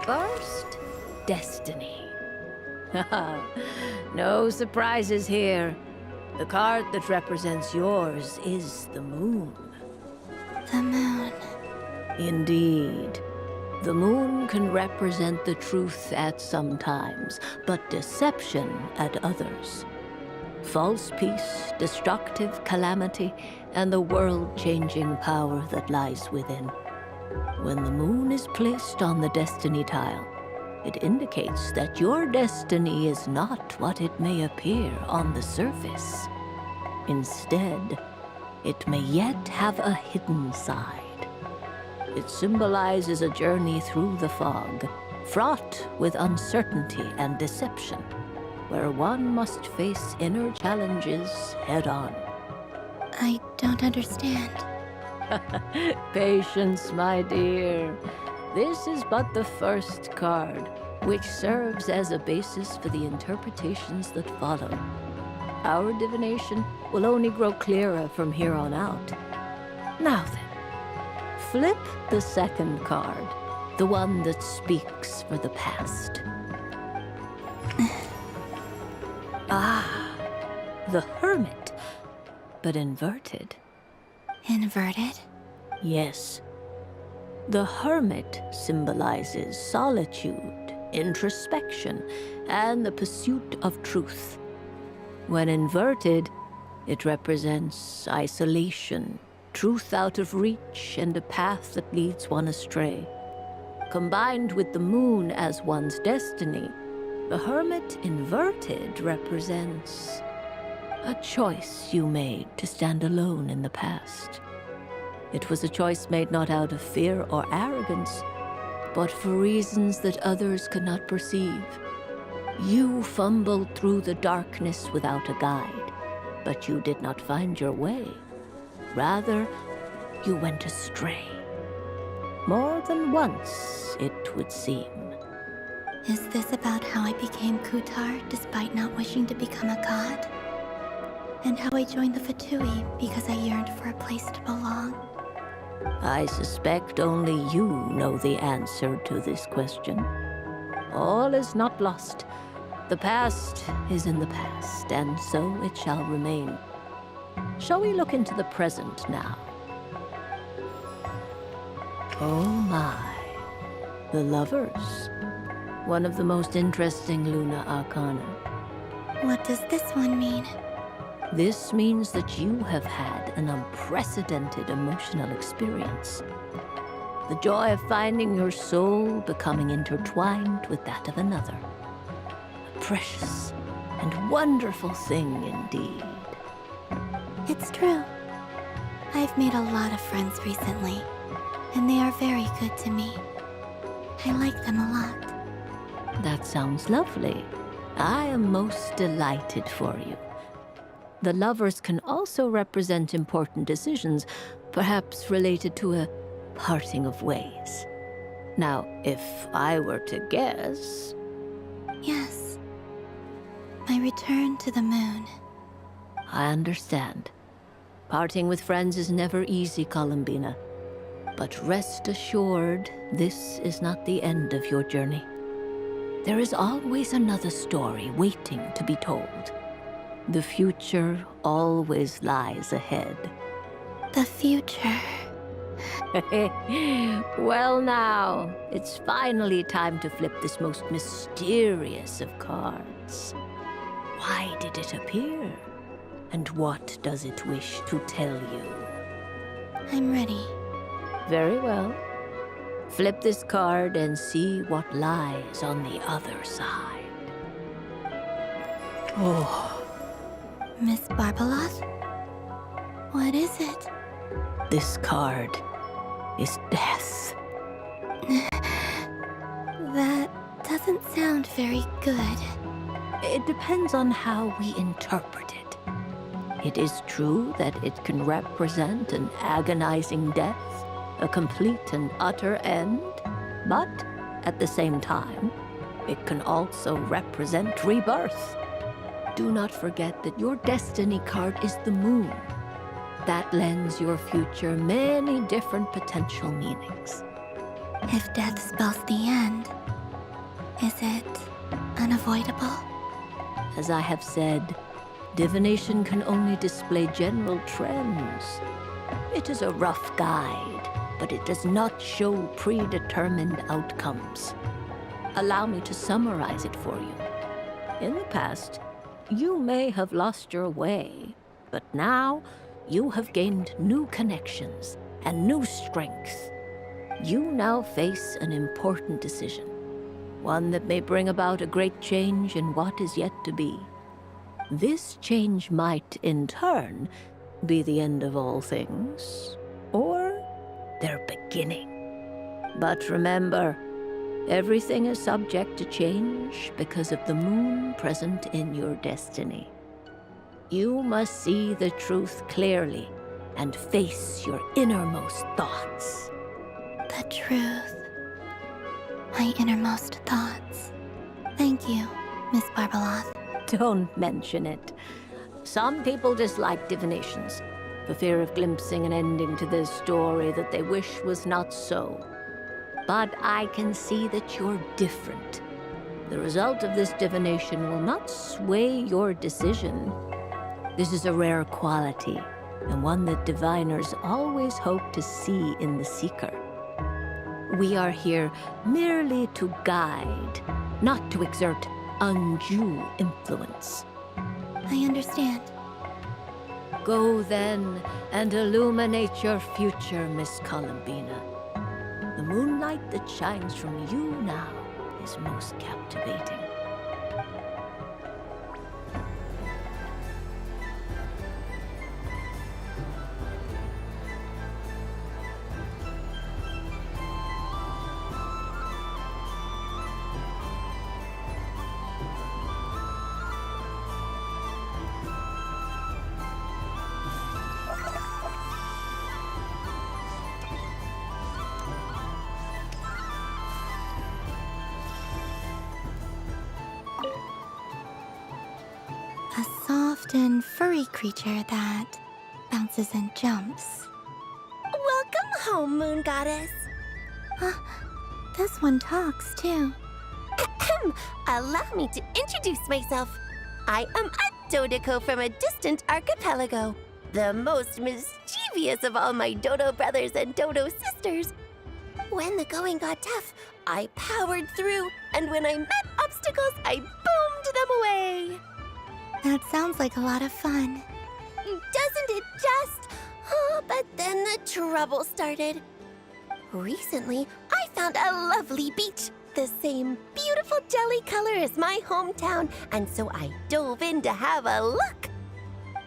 Speaker 19: First, destiny. No surprises here. The card that represents yours is the moon.
Speaker 3: The moon.
Speaker 19: Indeed. The moon can represent the truth at some times, but deception at others. False peace, destructive calamity, and the world-changing power that lies within. When the moon is placed on the destiny tile, it indicates that your destiny is not what it may appear on the surface. Instead, it may yet have a hidden side. It symbolizes a journey through the fog, fraught with uncertainty and deception, where one must face inner challenges head-on.
Speaker 3: I don't understand.
Speaker 19: Patience, my dear. This is but the first card, which serves as a basis for the interpretations that follow. Our divination will only grow clearer from here on out. Now then, flip the second card, the one that speaks for the past. The Hermit, but inverted.
Speaker 3: Inverted?
Speaker 19: Yes. The Hermit symbolizes solitude, introspection, and the pursuit of truth. When inverted, it represents isolation, truth out of reach, and a path that leads one astray. Combined with the moon as one's destiny, the Hermit inverted represents a choice you made to stand alone in the past. It was a choice made not out of fear or arrogance, but for reasons that others could not perceive. You fumbled through the darkness without a guide, but you did not find your way. Rather, you went astray. More than once, it would seem.
Speaker 3: Is this about how I became Kutar despite not wishing to become a god? And how I joined the Fatui because I yearned for a place to belong?
Speaker 19: I suspect only you know the answer to this question. All is not lost. The past is in the past, and so it shall remain. Shall we look into the present now? Oh my. The Lovers. One of the most interesting Luna Arcana.
Speaker 3: What does this one mean?
Speaker 19: This means that you have had an unprecedented emotional experience. The joy of finding your soul becoming intertwined with that of another. A precious and wonderful thing indeed.
Speaker 3: It's true. I've made a lot of friends recently, and they are very good to me. I like them a lot.
Speaker 19: That sounds lovely. I am most delighted for you. The lovers can also represent important decisions, perhaps related to a parting of ways. Now, if I were to guess...
Speaker 3: Yes. My return to the moon.
Speaker 19: I understand. Parting with friends is never easy, Columbina. But rest assured, this is not the end of your journey. There is always another story waiting to be told. The future always lies ahead.
Speaker 3: The future.
Speaker 19: Well now, it's finally time to flip this most mysterious of cards. Why did it appear? And what does it wish to tell you?
Speaker 3: I'm ready.
Speaker 19: Very well. Flip this card and see what lies on the other side. Oh.
Speaker 3: Miss Barbeloth? What is it?
Speaker 19: This card is death.
Speaker 3: That doesn't sound very good.
Speaker 19: It depends on how we interpret it. It is true that it can represent an agonizing death, a complete and utter end, but at the same time, it can also represent rebirth. Do not forget that your destiny card is the moon. That lends your future many different potential meanings.
Speaker 3: If death spells the end, is it unavoidable?
Speaker 19: As I have said, divination can only display general trends. It is a rough guide, but it does not show predetermined outcomes. Allow me to summarize it for you. In the past, you may have lost your way, but now you have gained new connections and new strength. You now face an important decision, one that may bring about a great change in what is yet to be. This change might, in turn, be the end of all things, or their beginning. But remember, everything is subject to change because of the moon present in your destiny. You must see the truth clearly and face your innermost thoughts.
Speaker 3: The truth. My innermost thoughts. Thank you, Miss Barbeloth.
Speaker 19: Don't mention it. Some people dislike divinations, for fear of glimpsing an ending to their story that they wish was not so. But I can see that you're different. The result of this divination will not sway your decision. This is a rare quality, and one that diviners always hope to see in the seeker. We are here merely to guide, not to exert undue influence.
Speaker 3: I understand.
Speaker 19: Go then and illuminate your future, Miss Columbina. The moonlight that shines from you now is most captivating.
Speaker 3: A soft and furry creature that bounces and jumps.
Speaker 1: Welcome home, Moon Goddess.
Speaker 3: This one talks too.
Speaker 1: Allow me to introduce myself. I am a Dodiko from a distant archipelago, the most mischievous of all my Dodo brothers and Dodo sisters. When the going got tough, I powered through, and when I met obstacles, I boomed them away.
Speaker 3: That sounds like a lot of fun.
Speaker 1: Doesn't it just? Oh, but then the trouble started. Recently, I found a lovely beach, the same beautiful jelly color as my hometown, and so I dove in to have a look.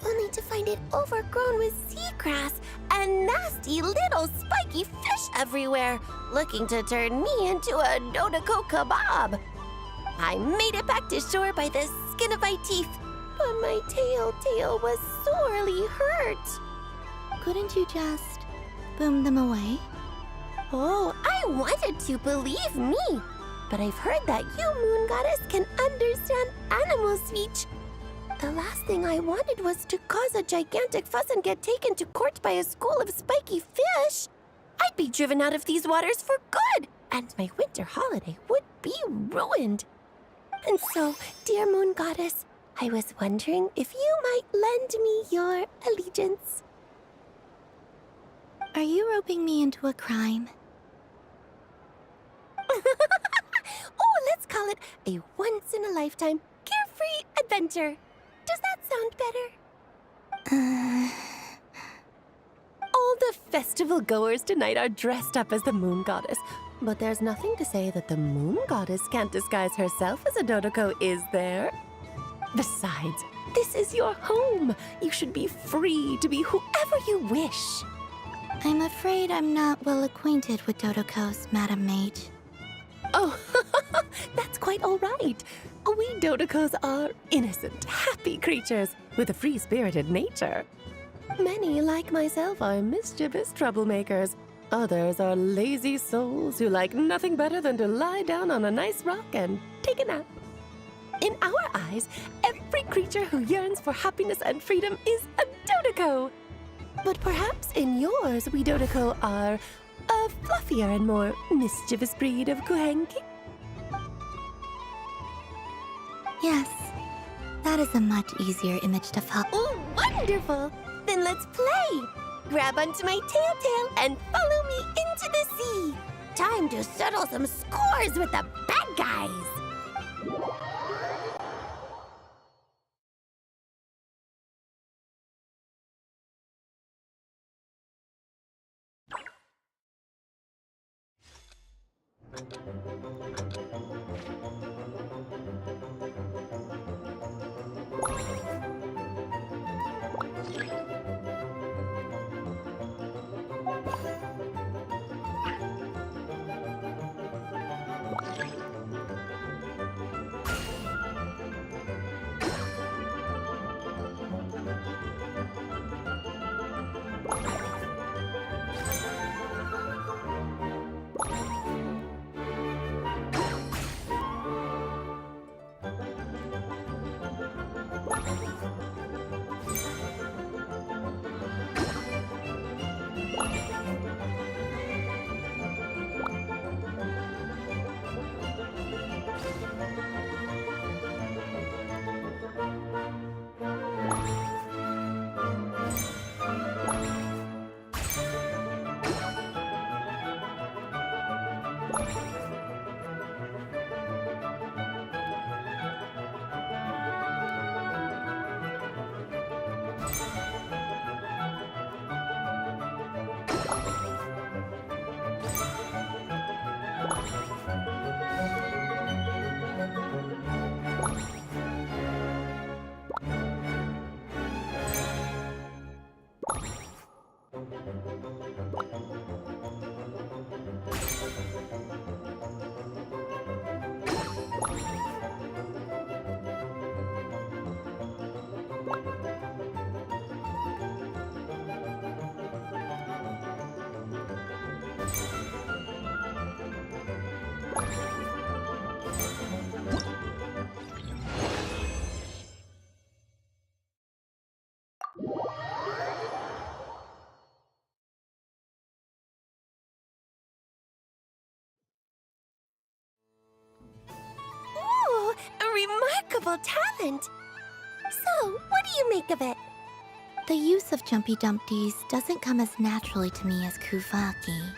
Speaker 1: only to find it overgrown with seagrass and nasty little spiky fish everywhere, looking to turn me into a Dodoko kebab. I made it back to shore by the skin of my teeth, but my tail was sorely hurt.
Speaker 3: Couldn't you just boom them away?
Speaker 1: Oh, I wanted to, believe me. But I've heard that you, Moon Goddess, can understand animal speech. The last thing I wanted was to cause a gigantic fuss and get taken to court by a school of spiky fish. I'd be driven out of these waters for good, and my winter holiday would be ruined. And so, dear Moon Goddess, I was wondering if you might lend me your allegiance.
Speaker 3: Are you roping me into a crime?
Speaker 1: Oh, let's call it a once-in-a-lifetime carefree adventure. Does that sound better? All the festival goers tonight are dressed up as the Moon Goddess. But there's nothing to say that the Moon Goddess can't disguise herself as a Dodoko, is there? Besides, this is your home. You should be free to be whoever you wish.
Speaker 3: I'm afraid I'm not well acquainted with Dodokos, Madam Mage.
Speaker 1: Oh, that's quite all right. We Dodokos are innocent, happy creatures with a free-spirited nature. Many, like myself, are mischievous troublemakers. Others are lazy souls who like nothing better than to lie down on a nice rock and take a nap. In our eyes, every creature who yearns for happiness and freedom is a Dodoko. But perhaps in yours, we Dodoko are a fluffier and more mischievous breed of Kuhenki?
Speaker 3: Yes, that is a much easier image to follow.
Speaker 1: Oh, wonderful! Then let's play! Grab onto my tail and follow me into the sea! Time to settle some scores with the bad guys! Ooh, a remarkable talent! So, what do you make of it?
Speaker 3: The use of Jumpy Dumpties doesn't come as naturally to me as Kuvaki,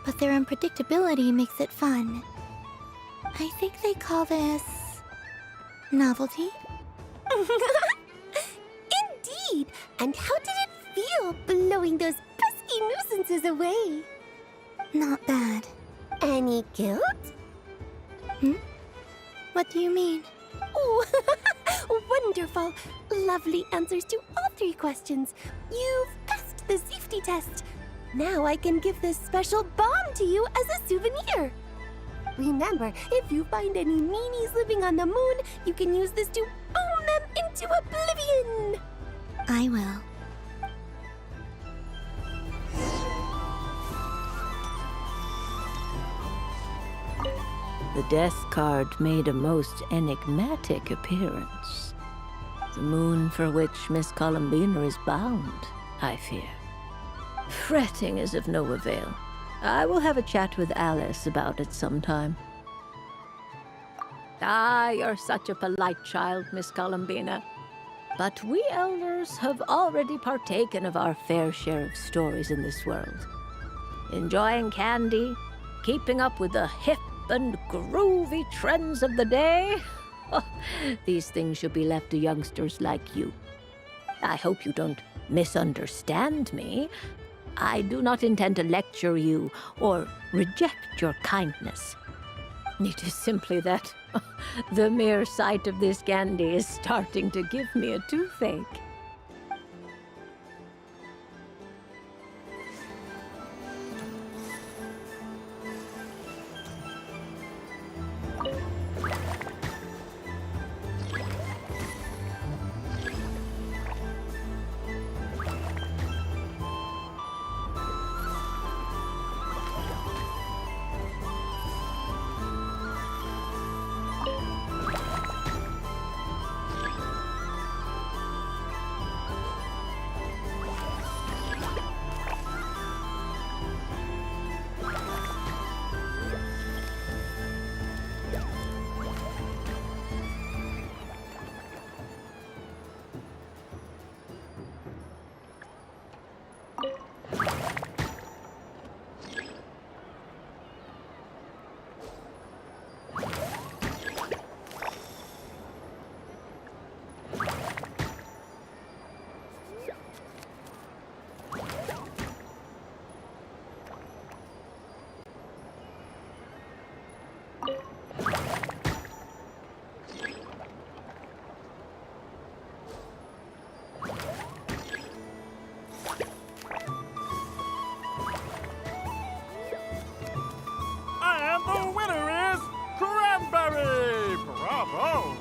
Speaker 3: but their unpredictability makes it fun. I think they call this novelty.
Speaker 1: Indeed! And how did it feel blowing those pesky nuisances away?
Speaker 3: Not bad.
Speaker 1: Any guilt?
Speaker 3: Hmm? What do you mean?
Speaker 1: Oh, what
Speaker 20: Wonderful! Lovely answers to all 3 questions. You've passed the safety test. Now I can give this special bomb to you as a souvenir. Remember, if you find any meanies living on the moon, you can use this to boom them into oblivion.
Speaker 3: I will.
Speaker 19: The death card made a most enigmatic appearance. The moon for which Miss Columbina is bound, I fear. Fretting is of no avail. I will have a chat with Alice about it sometime. Ah, you're such a polite child, Miss Columbina. But we elders have already partaken of our fair share of stories in this world. Enjoying candy, keeping up with the hip and groovy trends of the day. These things should be left to youngsters like you. I hope you don't misunderstand me. I do not intend to lecture you or reject your kindness. It is simply that the mere sight of this candy is starting to give me a toothache.
Speaker 10: And the winner is Cranberry! Bravo!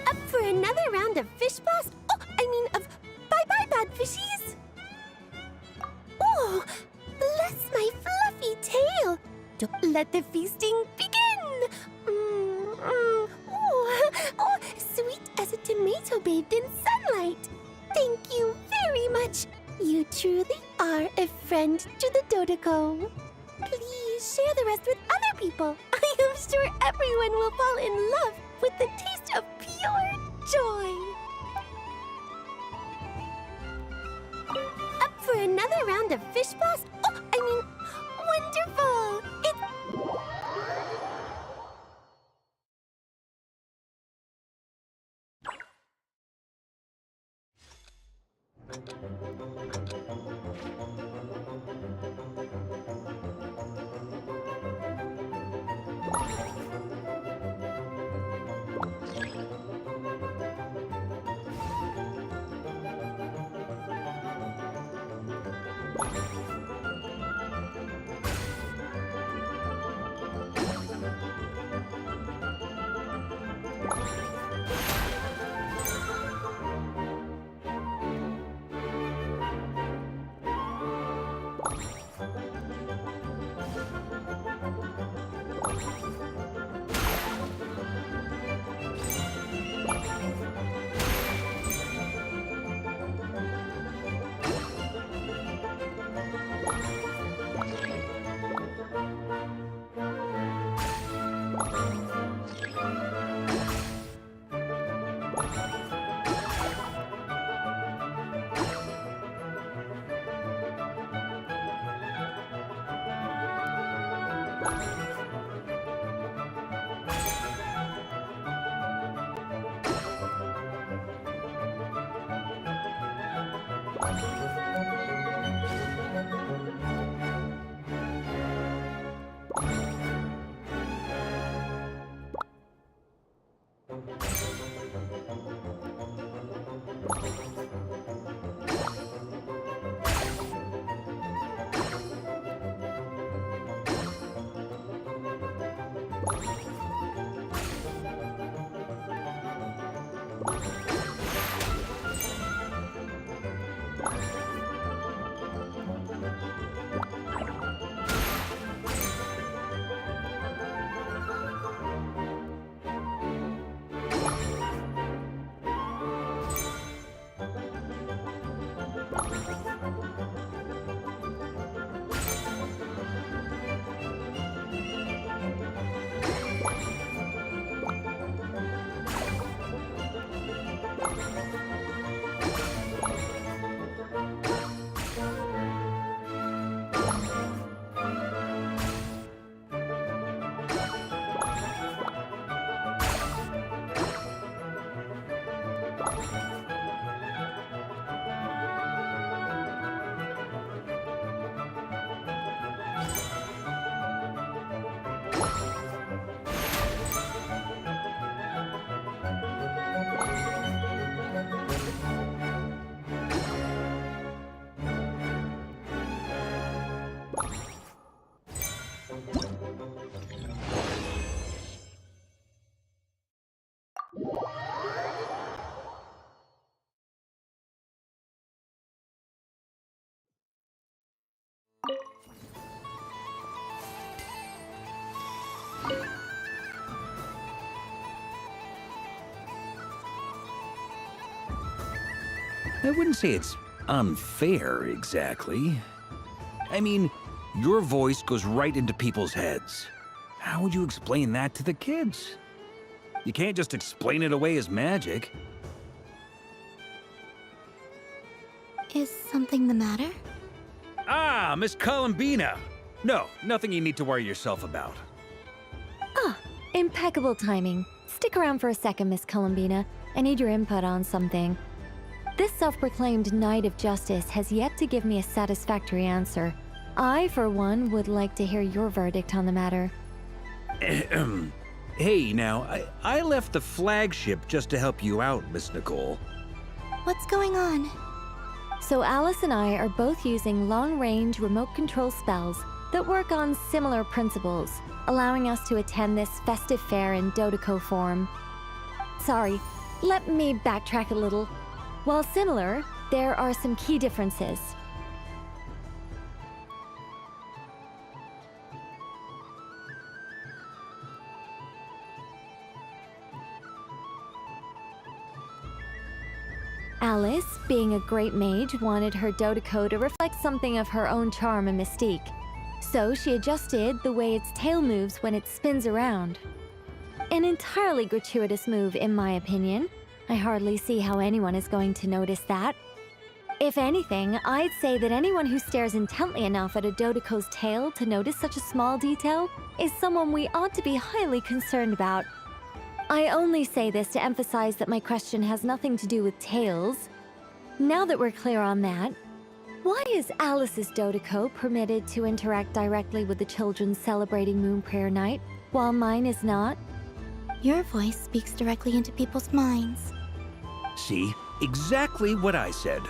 Speaker 20: Up for another round of fish blast? Oh, I mean of bye-bye, bad fishies! Oh, bless my fluffy tail! Don't let the feasting begin! Oh, sweet as a tomato bathed in sunlight! Thank you very much! You truly are a friend to the Dodoco. Please share the rest with other people. I am sure everyone will fall in love with the taste of pure joy. Up for another round of fish blast? Oh, I mean, wonderful!
Speaker 21: I wouldn't say it's unfair, exactly. I mean, your voice goes right into people's heads. How would you explain that to the kids? You can't just explain it away as magic.
Speaker 3: Is something the matter?
Speaker 21: Ah, Miss Columbina! No, nothing you need to worry yourself about.
Speaker 22: Ah, impeccable timing. Stick around for a second, Miss Columbina. I need your input on something. This self-proclaimed Knight of Justice has yet to give me a satisfactory answer. I, for one, would like to hear your verdict on the matter.
Speaker 21: Hey, now, I left the flagship just to help you out, Miss Nicole.
Speaker 3: What's going on?
Speaker 22: So Alice and I are both using long-range remote control spells that work on similar principles, allowing us to attend this festive fair in Dodoco form. Sorry, let me backtrack a little. While similar, there are some key differences. Alice, being a great mage, wanted her Dodoco to reflect something of her own charm and mystique. So she adjusted the way its tail moves when it spins around. An entirely gratuitous move, in my opinion. I hardly see how anyone is going to notice that. If anything, I'd say that anyone who stares intently enough at a Dodoco's tail to notice such a small detail is someone we ought to be highly concerned about. I only say this to emphasize that my question has nothing to do with tails. Now that we're clear on that, why is Alice's Dodoco permitted to interact directly with the children celebrating Moon Prayer Night, while mine is not?
Speaker 3: Your voice speaks directly into people's minds.
Speaker 21: See? Exactly what I said.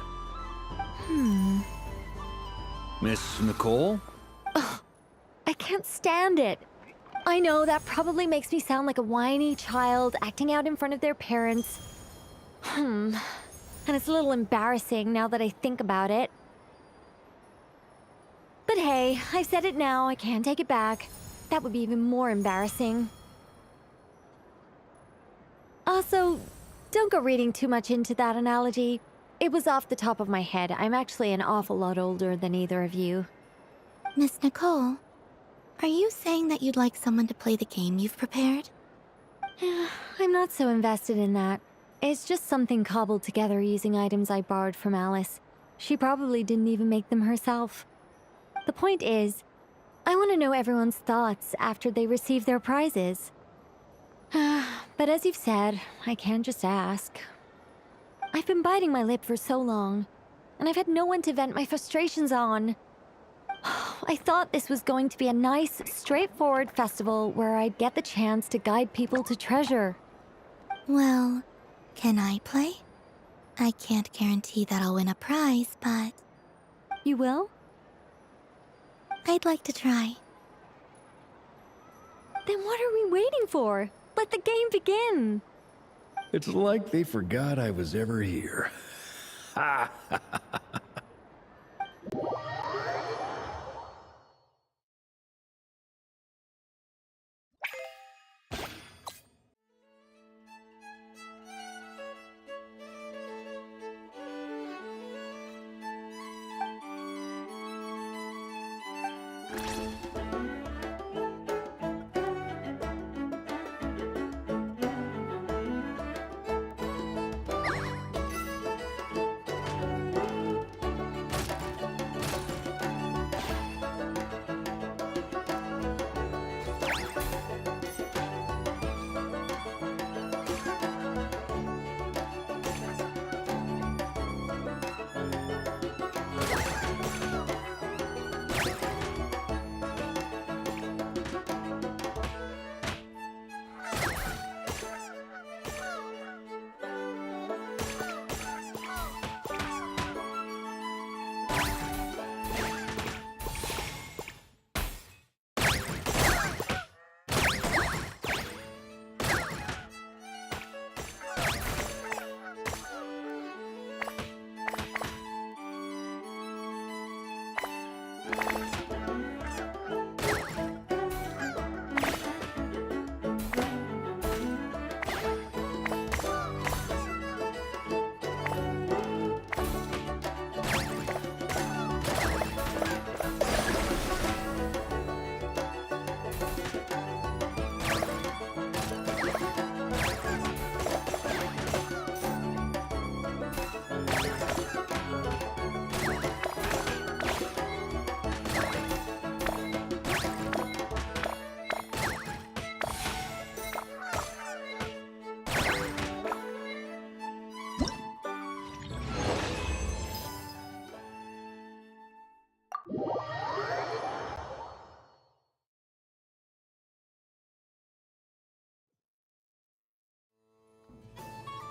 Speaker 21: Miss Nicole?
Speaker 22: Ugh, I can't stand it. I know that probably makes me sound like a whiny child acting out in front of their parents. And it's a little embarrassing now that I think about it. But hey, I've said it now, I can't take it back. That would be even more embarrassing. Also, don't go reading too much into that analogy. It was off the top of my head. I'm actually an awful lot older than either of you.
Speaker 3: Miss Nicole, are you saying that you'd like someone to play the game you've prepared?
Speaker 22: I'm not so invested in that. It's just something cobbled together using items I borrowed from Alice. She probably didn't even make them herself. The point is, I want to know everyone's thoughts after they receive their prizes. But as you've said, I can't just ask. I've been biting my lip for so long, and I've had no one to vent my frustrations on. I thought this was going to be a nice, straightforward festival where I'd get the chance to guide people to treasure.
Speaker 3: Well, can I play? I can't guarantee that I'll win a prize, but...
Speaker 22: You will?
Speaker 3: I'd like to try.
Speaker 22: Then what are we waiting for? Let the game begin!
Speaker 23: It's like they forgot I was ever here. Ha ha ha ha.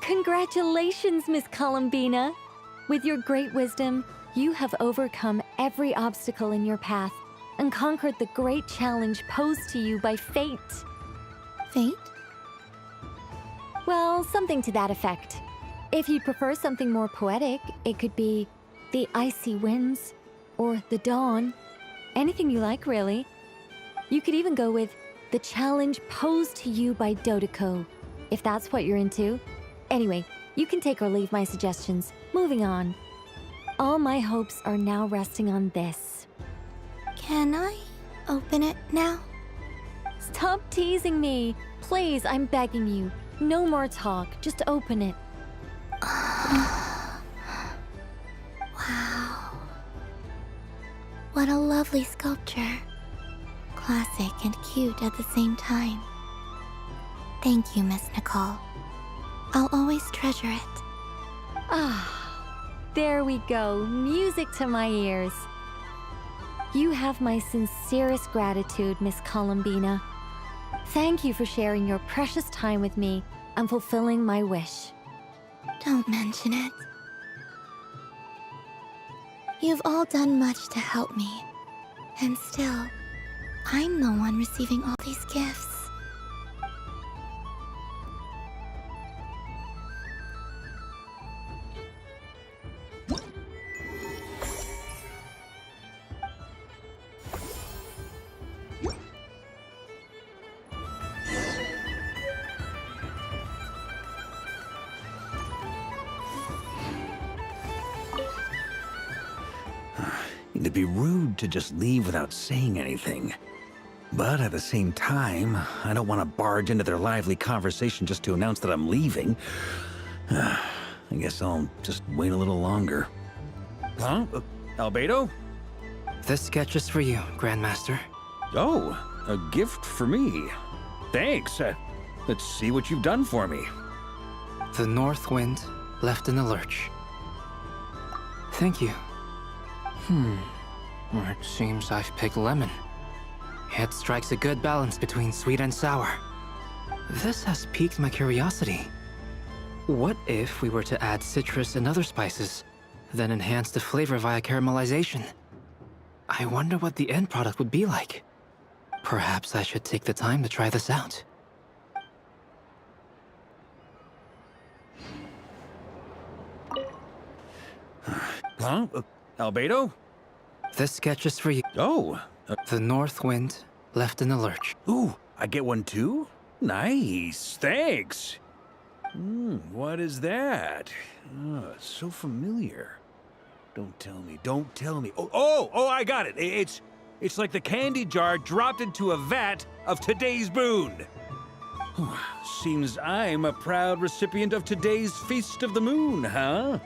Speaker 22: Congratulations, Miss Columbina! With your great wisdom, you have overcome every obstacle in your path and conquered the great challenge posed to you by fate.
Speaker 3: Fate?
Speaker 22: Well, something to that effect. If you'd prefer something more poetic, it could be the icy winds or the dawn. Anything you like, really. You could even go with the challenge posed to you by Dodoko, if that's what you're into. Anyway, you can take or leave my suggestions. Moving on. All my hopes are now resting on this.
Speaker 3: Can I open it now?
Speaker 22: Stop teasing me. Please, I'm begging you. No more talk. Just open it.
Speaker 3: Wow. What a lovely sculpture. Classic and cute at the same time. Thank you, Miss Nicole. I'll always treasure it.
Speaker 22: Ah, there we go. Music to my ears. You have my sincerest gratitude, Miss Columbina. Thank you for sharing your precious time with me and fulfilling my wish.
Speaker 3: Don't mention it. You've all done much to help me. And still, I'm the one receiving all these gifts.
Speaker 21: It'd be rude to just leave without saying anything. But at the same time, I don't want to barge into their lively conversation just to announce that I'm leaving. I guess I'll just wait a little longer. Huh? Albedo?
Speaker 5: This sketch is for you, Grandmaster.
Speaker 21: Oh, a gift for me. Thanks. Let's see what you've done for me.
Speaker 5: The North Wind left in the lurch. Thank you. It seems I've picked lemon. It strikes a good balance between sweet and sour. This has piqued my curiosity. What if we were to add citrus and other spices, then enhance the flavor via caramelization? I wonder what the end product would be like. Perhaps I should take the time to try this out.
Speaker 21: Huh? Albedo?
Speaker 5: This sketch is for you.
Speaker 21: Oh.
Speaker 5: The North Wind left in the lurch.
Speaker 21: Ooh, I get one too? Nice, thanks. What is that? Oh, it's so familiar. Don't tell me, don't tell me. Oh, I got it. It's like the candy jar dropped into a vat of today's boon. Seems I'm a proud recipient of today's Feast of the Moon, huh?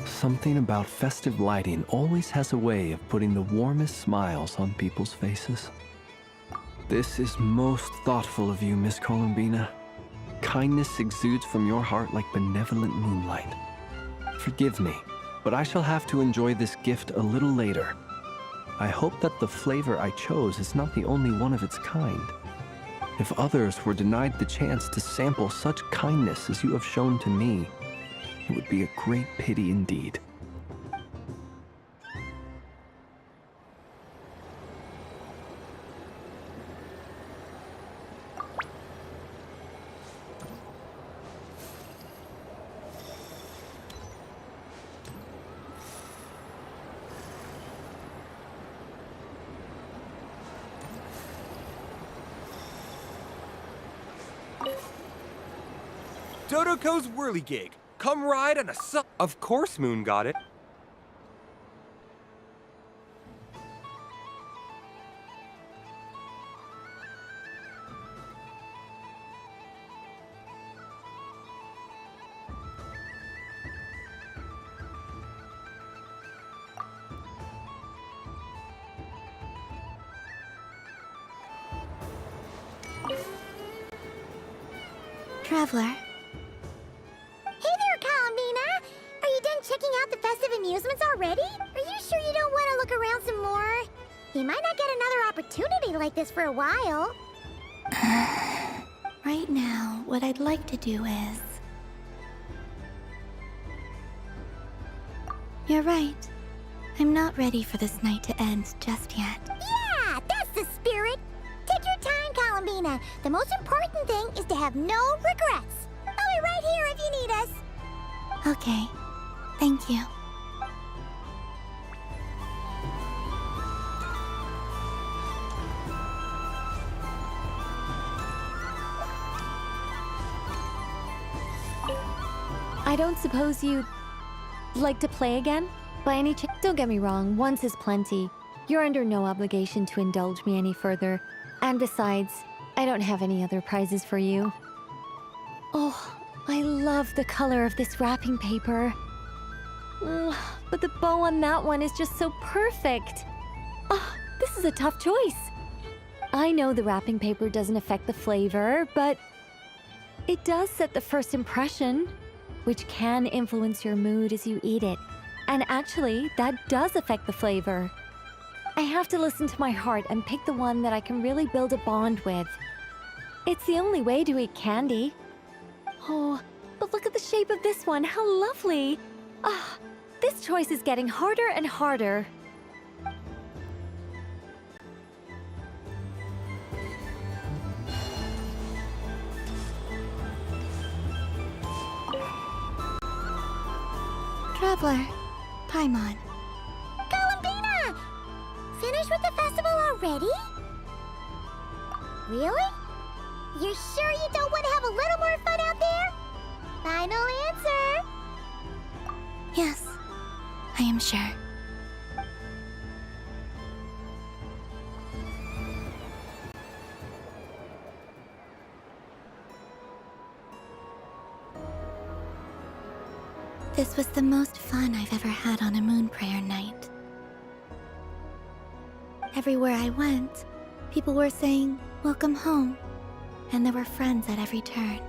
Speaker 18: Something about festive lighting always has a way of putting the warmest smiles on people's faces. This is most thoughtful of you, Miss Columbina. Kindness exudes from your heart like benevolent moonlight. Forgive me, but I shall have to enjoy this gift a little later. I hope that the flavor I chose is not the only one of its kind. If others were denied the chance to sample such kindness as you have shown to me, it would be a great pity indeed.
Speaker 11: Dodoko's whirligig. Come ride on a Of course Moon got it.
Speaker 3: Traveler.
Speaker 20: Hey there, Columbina! Are you done checking out the festive amusements already? Are you sure you don't want to look around some more? You might not get another opportunity like this for a while.
Speaker 3: Right now, what I'd like to do is... You're right. I'm not ready for this night to end just yet.
Speaker 20: Yeah, that's the spirit! Take your time, Columbina. The most important thing is to have no regrets. I'll be right here if you need us.
Speaker 3: Okay. Thank you.
Speaker 22: I don't suppose you'd like to play again? By any chance? Don't get me wrong, once is plenty. You're under no obligation to indulge me any further. And besides, I don't have any other prizes for you. Oh, I love the color of this wrapping paper. But the bow on that one is just so perfect. Oh, this is a tough choice. I know the wrapping paper doesn't affect the flavor, but it does set the first impression, which can influence your mood as you eat it. And actually, that does affect the flavor. I have to listen to my heart and pick the one that I can really build a bond with. It's the only way to eat candy. Oh, but look at the shape of this one. How lovely. Ah, this choice is getting harder and harder.
Speaker 3: Traveler, Paimon.
Speaker 20: Columbina! Finished with the festival already? Really? You're sure you don't want to have a little more fun out there? Final answer!
Speaker 3: Yes, I am sure. This was the most fun I've ever had on a moon prayer night. Everywhere I went, people were saying, "Welcome home," and there were friends at every turn.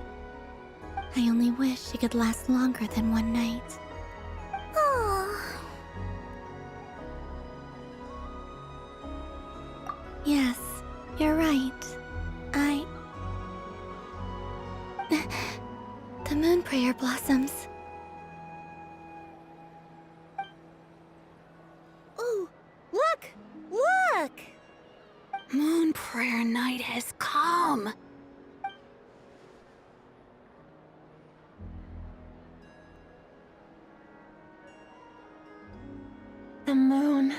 Speaker 3: I only wish it could last longer than one night.
Speaker 20: Oh.
Speaker 3: Yes, you're right. The moon prayer blossoms.
Speaker 20: Ooh, look! Look!
Speaker 15: Moon prayer night has come.
Speaker 8: The moon.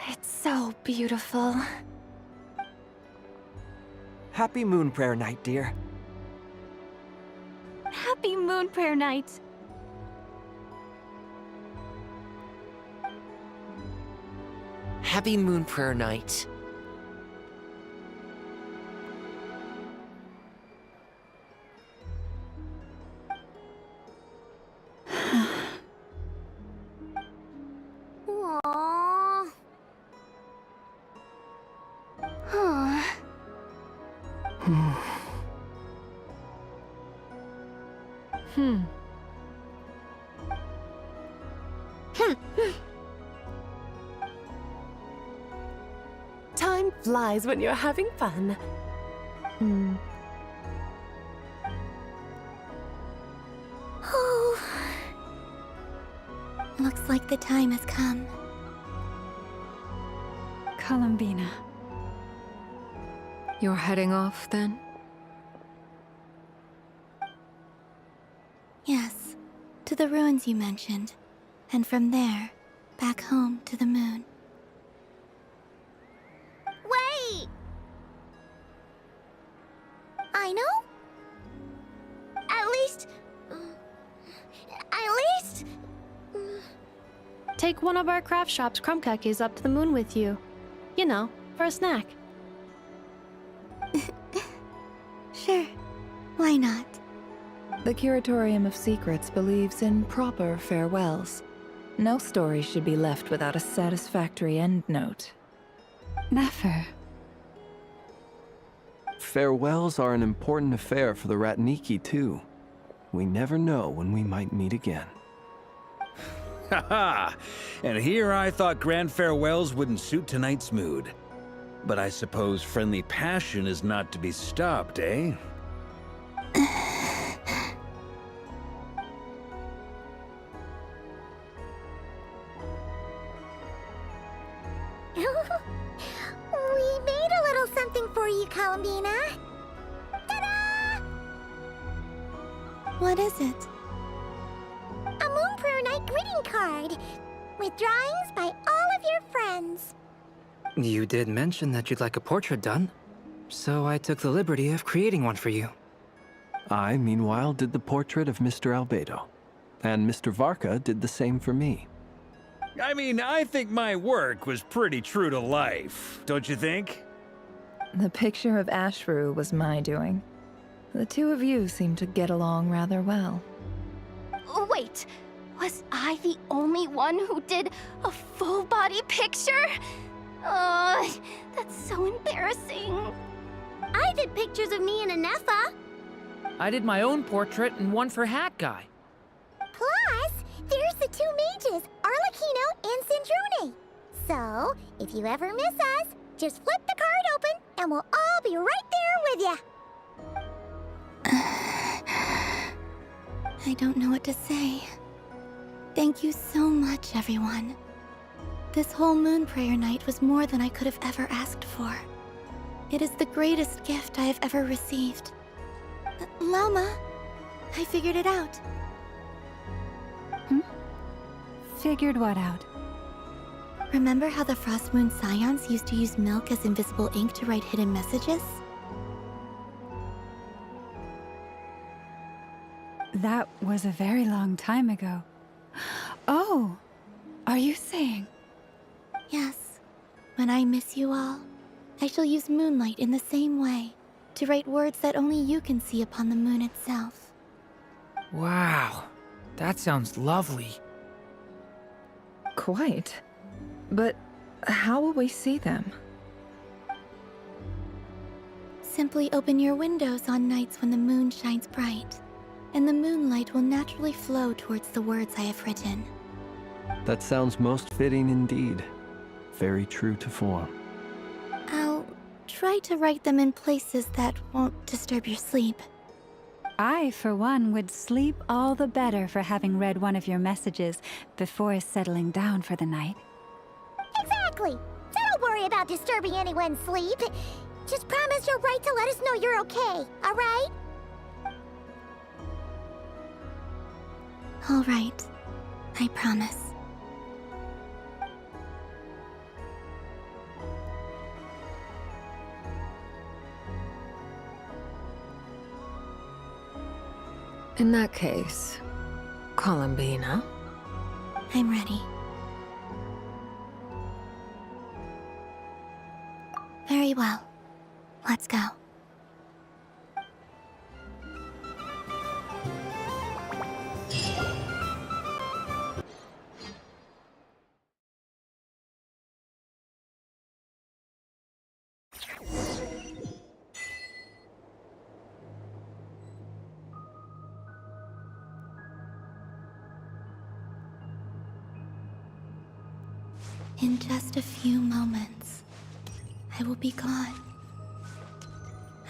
Speaker 8: It's so beautiful.
Speaker 7: Happy Moon Prayer Night, dear.
Speaker 17: Happy Moon Prayer Night!
Speaker 7: Happy Moon Prayer Night.
Speaker 20: Aww. Huh.
Speaker 6: Time flies when you're having fun.
Speaker 3: Oh. Looks like the time has come.
Speaker 16: Columbina.
Speaker 12: You're heading off, then?
Speaker 3: Yes, to the ruins you mentioned. And from there, back home to the moon.
Speaker 20: Wait! I know? At least...
Speaker 9: Take one of our craft shop's crumb cookies up to the moon with you. You know, for a snack.
Speaker 3: Sure, why not?
Speaker 14: The Curatorium of Secrets believes in proper farewells. No story should be left without a satisfactory endnote.
Speaker 16: Never.
Speaker 18: farewells are an important affair for the Ratniki, too. We never know when we might meet again.
Speaker 21: Haha! And here I thought grand farewells wouldn't suit tonight's mood. But I suppose friendly passion is not to be stopped, eh?
Speaker 1: We made a little something for you, Columbina. Ta-da!
Speaker 3: What is it?
Speaker 1: A Moon Prayer Night greeting card with drawings by all of your friends.
Speaker 5: You did mention that you'd like a portrait done, so I took the liberty of creating one for you.
Speaker 18: I, meanwhile, did the portrait of Mr. Albedo, and Mr. Varka did the same for me.
Speaker 21: I mean, I think my work was pretty true to life, don't you think?
Speaker 14: The picture of Ashru was my doing. The two of you seem to get along rather well.
Speaker 17: Wait, was I the only one who did a full body picture? That's so embarrassing.
Speaker 1: I did pictures of me and Anefa.
Speaker 2: I did my own portrait and one for Hat Guy.
Speaker 1: Plus, there's the two mages, Arlecchino and Sindrune. So, if you ever miss us, just flip the card open and we'll all be right there with you.
Speaker 3: I don't know what to say. Thank you so much, everyone. This whole Moon Prayer Night was more than I could have ever asked for. It is the greatest gift I have ever received. Lama, I figured it out.
Speaker 16: Figured what out?
Speaker 3: Remember how the Frost Moon Scions used to use milk as invisible ink to write hidden messages?
Speaker 16: That was a very long time ago. Oh, are you saying?
Speaker 3: Yes. When I miss you all, I shall use moonlight in the same way, to write words that only you can see upon the moon itself.
Speaker 2: Wow, that sounds lovely.
Speaker 14: Quite. But how will we see them?
Speaker 3: Simply open your windows on nights when the moon shines bright, and the moonlight will naturally flow towards the words I have written.
Speaker 18: That sounds most fitting indeed. Very true to form.
Speaker 3: I'll try to write them in places that won't disturb your sleep.
Speaker 16: I, for one, would sleep all the better for having read one of your messages before settling down for the night.
Speaker 1: Exactly. So don't worry about disturbing anyone's sleep. Just promise you'll write to let us know you're okay, all right?
Speaker 3: All right. I promise.
Speaker 12: In that case, Columbina.
Speaker 3: I'm ready. Very well. Let's go. In just a few moments, I will be gone.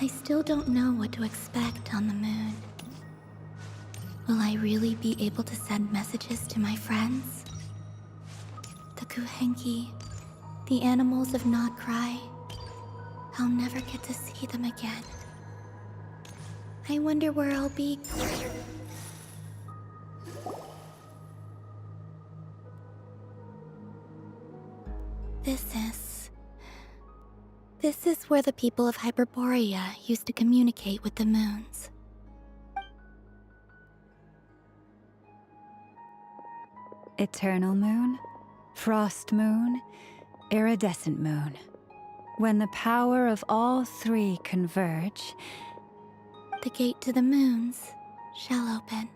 Speaker 3: I still don't know what to expect on the moon. Will I really be able to send messages to my friends? The Kuhenki, the animals of Not Cry. I'll never get to see them again. I wonder where I'll be. This is where the people of Hyperborea used to communicate with the moons.
Speaker 16: Eternal moon, frost moon, iridescent moon. When the power of all three converge,
Speaker 3: the gate to the moons shall open.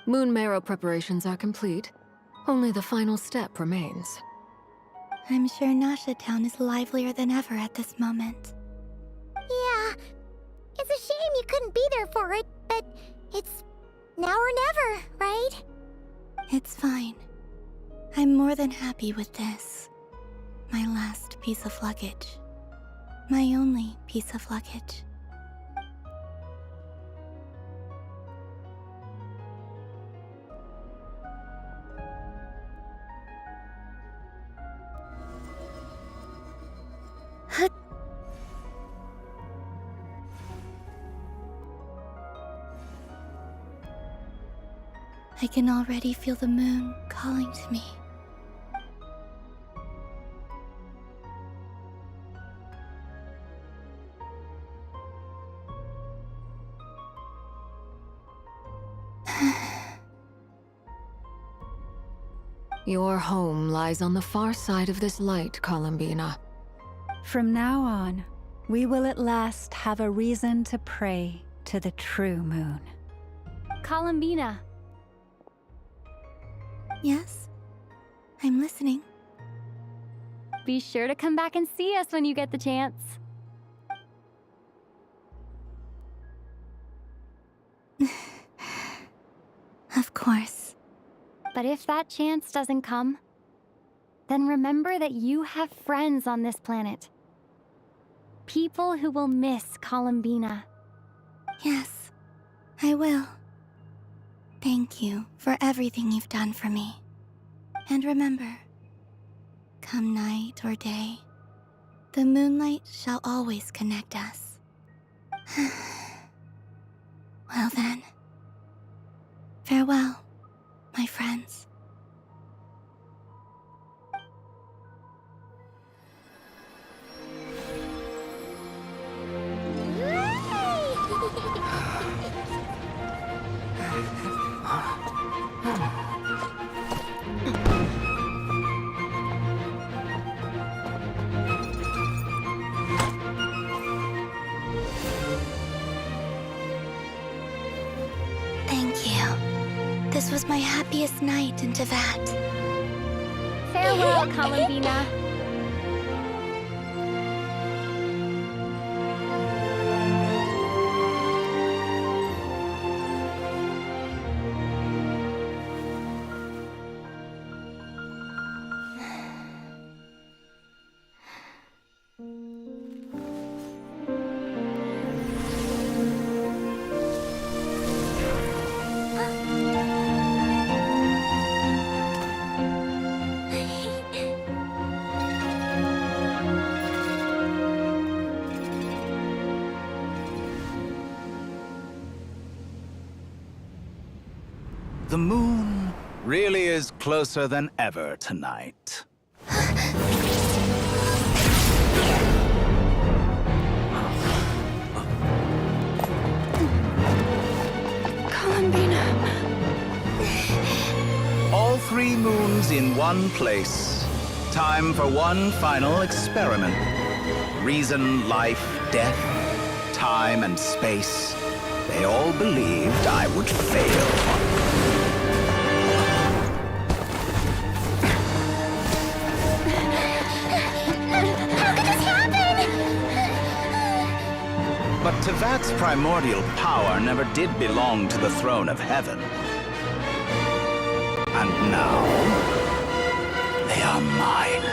Speaker 12: Moon marrow preparations are complete. Only the final step remains.
Speaker 3: I'm sure Nasha Town is livelier than ever at this moment.
Speaker 20: Yeah, it's a shame you couldn't be there for it, but it's now or never, right?
Speaker 3: It's fine. I'm more than happy with this. My last piece of luggage. My only piece of luggage. I can already feel the moon calling to me.
Speaker 12: Your home lies on the far side of this light, Columbina.
Speaker 16: From now on, we will at last have a reason to pray to the true moon.
Speaker 17: Columbina.
Speaker 3: Yes? I'm listening.
Speaker 17: Be sure to come back and see us when you get the chance.
Speaker 3: Of course.
Speaker 17: But if that chance doesn't come, then remember that you have friends on this planet. People who will miss Columbina.
Speaker 3: Yes, I will. Thank you for everything you've done for me. And remember, come night or day, the moonlight shall always connect us. Well then, farewell, my friends. Thank you. This was my happiest night in Teyvat.
Speaker 17: Farewell, Columbina.
Speaker 4: The moon really is closer than ever tonight.
Speaker 3: Columbina.
Speaker 4: All three moons in one place. Time for one final experiment. Reason, life, death, time, and space. They all believed I would fail. But Teyvat's primordial power never did belong to the throne of heaven. And now, they are mine.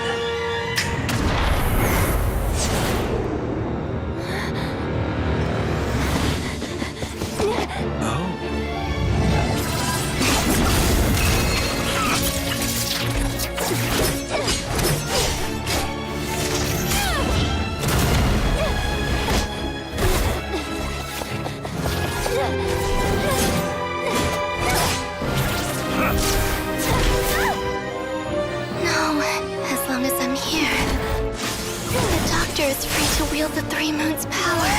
Speaker 3: Is free to wield the Three Moons' power.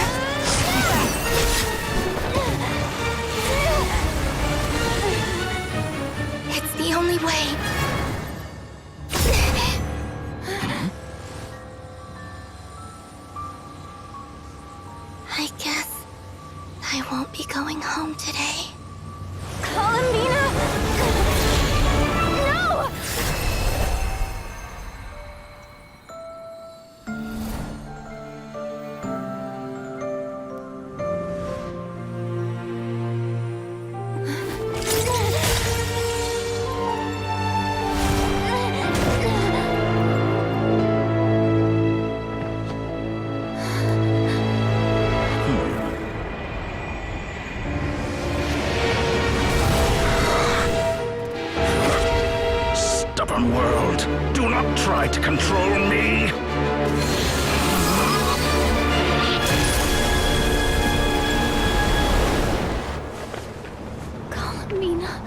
Speaker 3: It's the only way. I guess I won't be going home today.
Speaker 17: Columbina! No!
Speaker 4: stone world. Do not try to control me.
Speaker 17: Mina.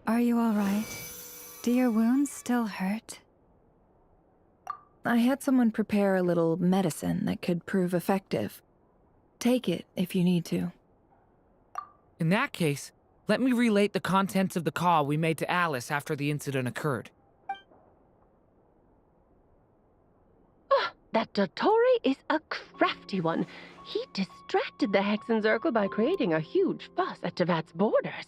Speaker 16: Are you all right? Do your wounds still hurt?
Speaker 14: I had someone prepare a little medicine that could prove effective. Take it if you need to.
Speaker 2: In that case, let me relate the contents of the call we made to Alice after the incident occurred.
Speaker 6: That Dottore is a crafty one. He distracted the Hexenzirkel by creating a huge fuss at Tevat's borders.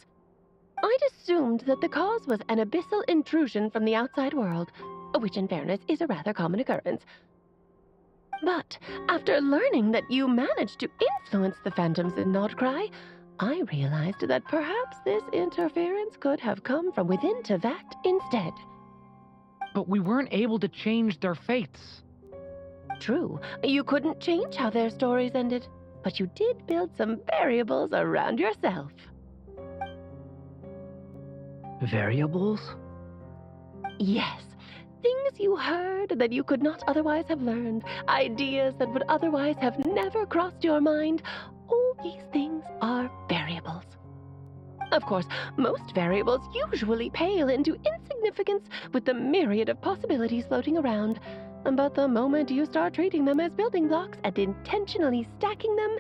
Speaker 6: I'd assumed that the cause was an abyssal intrusion from the outside world, which in fairness is a rather common occurrence. But after learning that you managed to influence the phantoms in Nordcry, I realized that perhaps this interference could have come from within Tevat instead.
Speaker 2: But we weren't able to change their fates.
Speaker 6: True, you couldn't change how their stories ended, but you did build some variables around yourself.
Speaker 7: Variables?
Speaker 6: Yes. Things you heard that you could not otherwise have learned. Ideas that would otherwise have never crossed your mind. All these things are variables. Of course, most variables usually pale into insignificance with the myriad of possibilities floating around. But the moment you start treating them as building blocks and intentionally stacking them,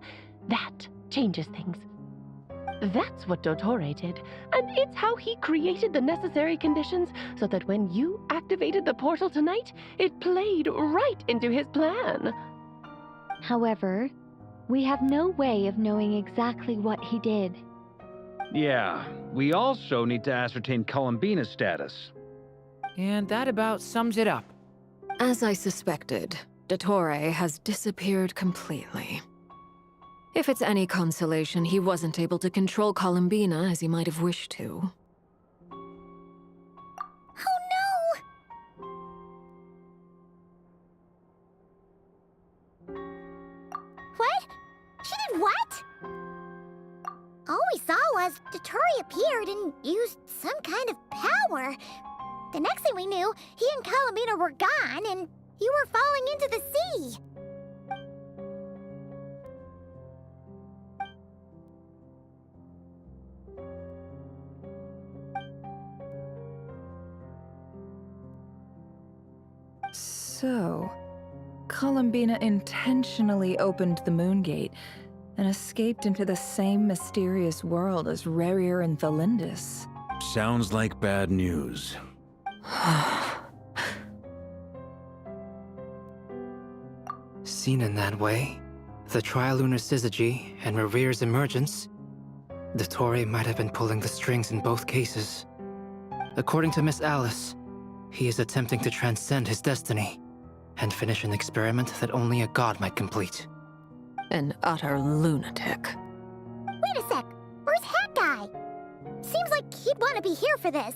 Speaker 6: that changes things. That's what Dottore did, and it's how he created the necessary conditions so that when you activated the portal tonight, it played right into his plan.
Speaker 22: However, we have no way of knowing exactly what he did.
Speaker 21: Yeah, we also need to ascertain Columbina's status.
Speaker 2: And that about sums it up.
Speaker 12: As I suspected, Dottore has disappeared completely. If it's any consolation, he wasn't able to control Columbina as he might have wished to.
Speaker 1: Oh no! What? She did what? All we saw was Dottore appeared and used some kind of power. The next thing we knew, he and Columbina were gone and you were falling into the sea.
Speaker 14: So, Columbina intentionally opened the Moon Gate and escaped into the same mysterious world as Rerir and Thalindis.
Speaker 21: Sounds like bad news.
Speaker 5: Seen in that way, the Trilunar Syzygy and Rerir's emergence, Dottore might have been pulling the strings in both cases. According to Miss Alice, he is attempting to transcend his destiny and finish an experiment that only a god might complete.
Speaker 12: An utter lunatic.
Speaker 1: Wait a sec, where's Hat Guy? Seems like he'd want to be here for this.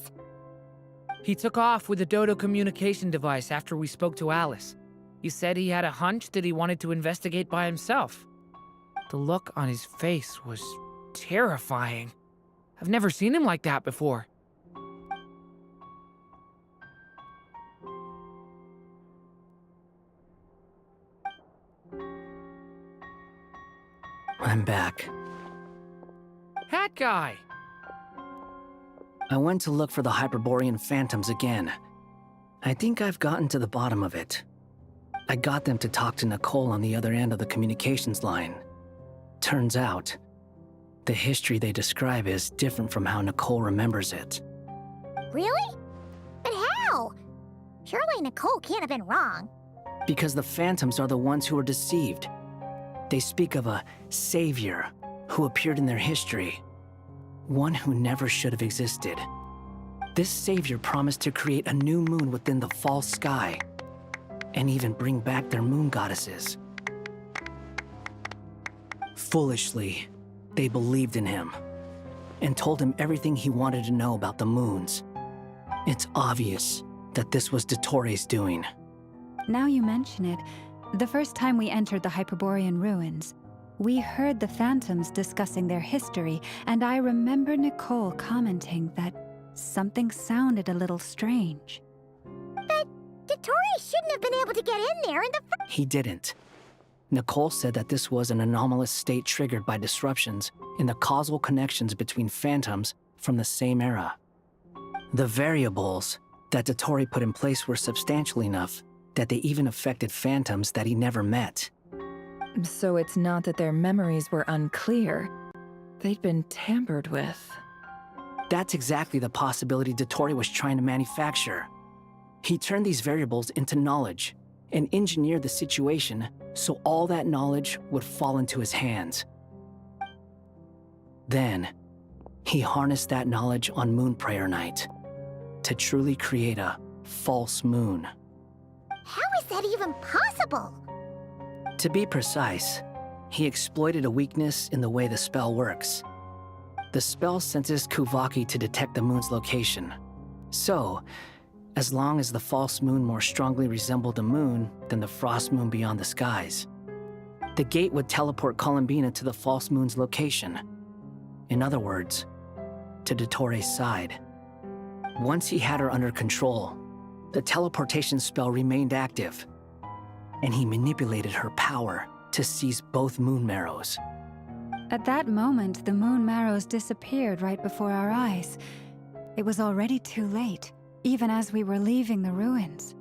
Speaker 2: He took off with the Dodo communication device after we spoke to Alice. He said he had a hunch that he wanted to investigate by himself. The look on his face was terrifying. I've never seen him like that before.
Speaker 7: I'm back.
Speaker 2: Hat Guy!
Speaker 7: I went to look for the Hyperborean phantoms again. I think I've gotten to the bottom of it. I got them to talk to Nicole on the other end of the communications line. Turns out, the history they describe is different from how Nicole remembers it.
Speaker 1: Really? But how? Surely Nicole can't have been wrong.
Speaker 7: Because the phantoms are the ones who are deceived. They speak of a savior who appeared in their history. one who never should have existed. This savior promised to create a new moon within the false sky, and even bring back their moon goddesses. Foolishly, they believed in him, and told him everything he wanted to know about the moons. It's obvious that this was Dottoro's doing.
Speaker 16: Now you mention it, the first time we entered the Hyperborean ruins, we heard the phantoms discussing their history, and I remember Nicole commenting that something sounded a little strange.
Speaker 1: But Dottori shouldn't have been able to get in there in the first—
Speaker 7: He didn't. Nicole said that this was an anomalous state triggered by disruptions in the causal connections between phantoms from the same era. The variables that Dottori put in place were substantial enough that they even affected phantoms that he never met.
Speaker 14: So it's not that their memories were unclear. They'd been tampered with.
Speaker 7: That's exactly the possibility Dottori was trying to manufacture. He turned these variables into knowledge and engineered the situation so all that knowledge would fall into his hands. Then, he harnessed that knowledge on Moon Prayer Night to truly create a false moon.
Speaker 1: How is that even possible?
Speaker 7: To be precise, he exploited a weakness in the way the spell works. The spell senses Kuvaki to detect the moon's location. So, as long as the false moon more strongly resembled the moon than the frost moon beyond the skies, the gate would teleport Columbina to the false moon's location. In other words, to Dottoro's side. Once he had her under control, the teleportation spell remained active, and he manipulated her power to seize both moon marrows.
Speaker 16: At that moment, the moon marrows disappeared right before our eyes. It was already too late, even as we were leaving the ruins.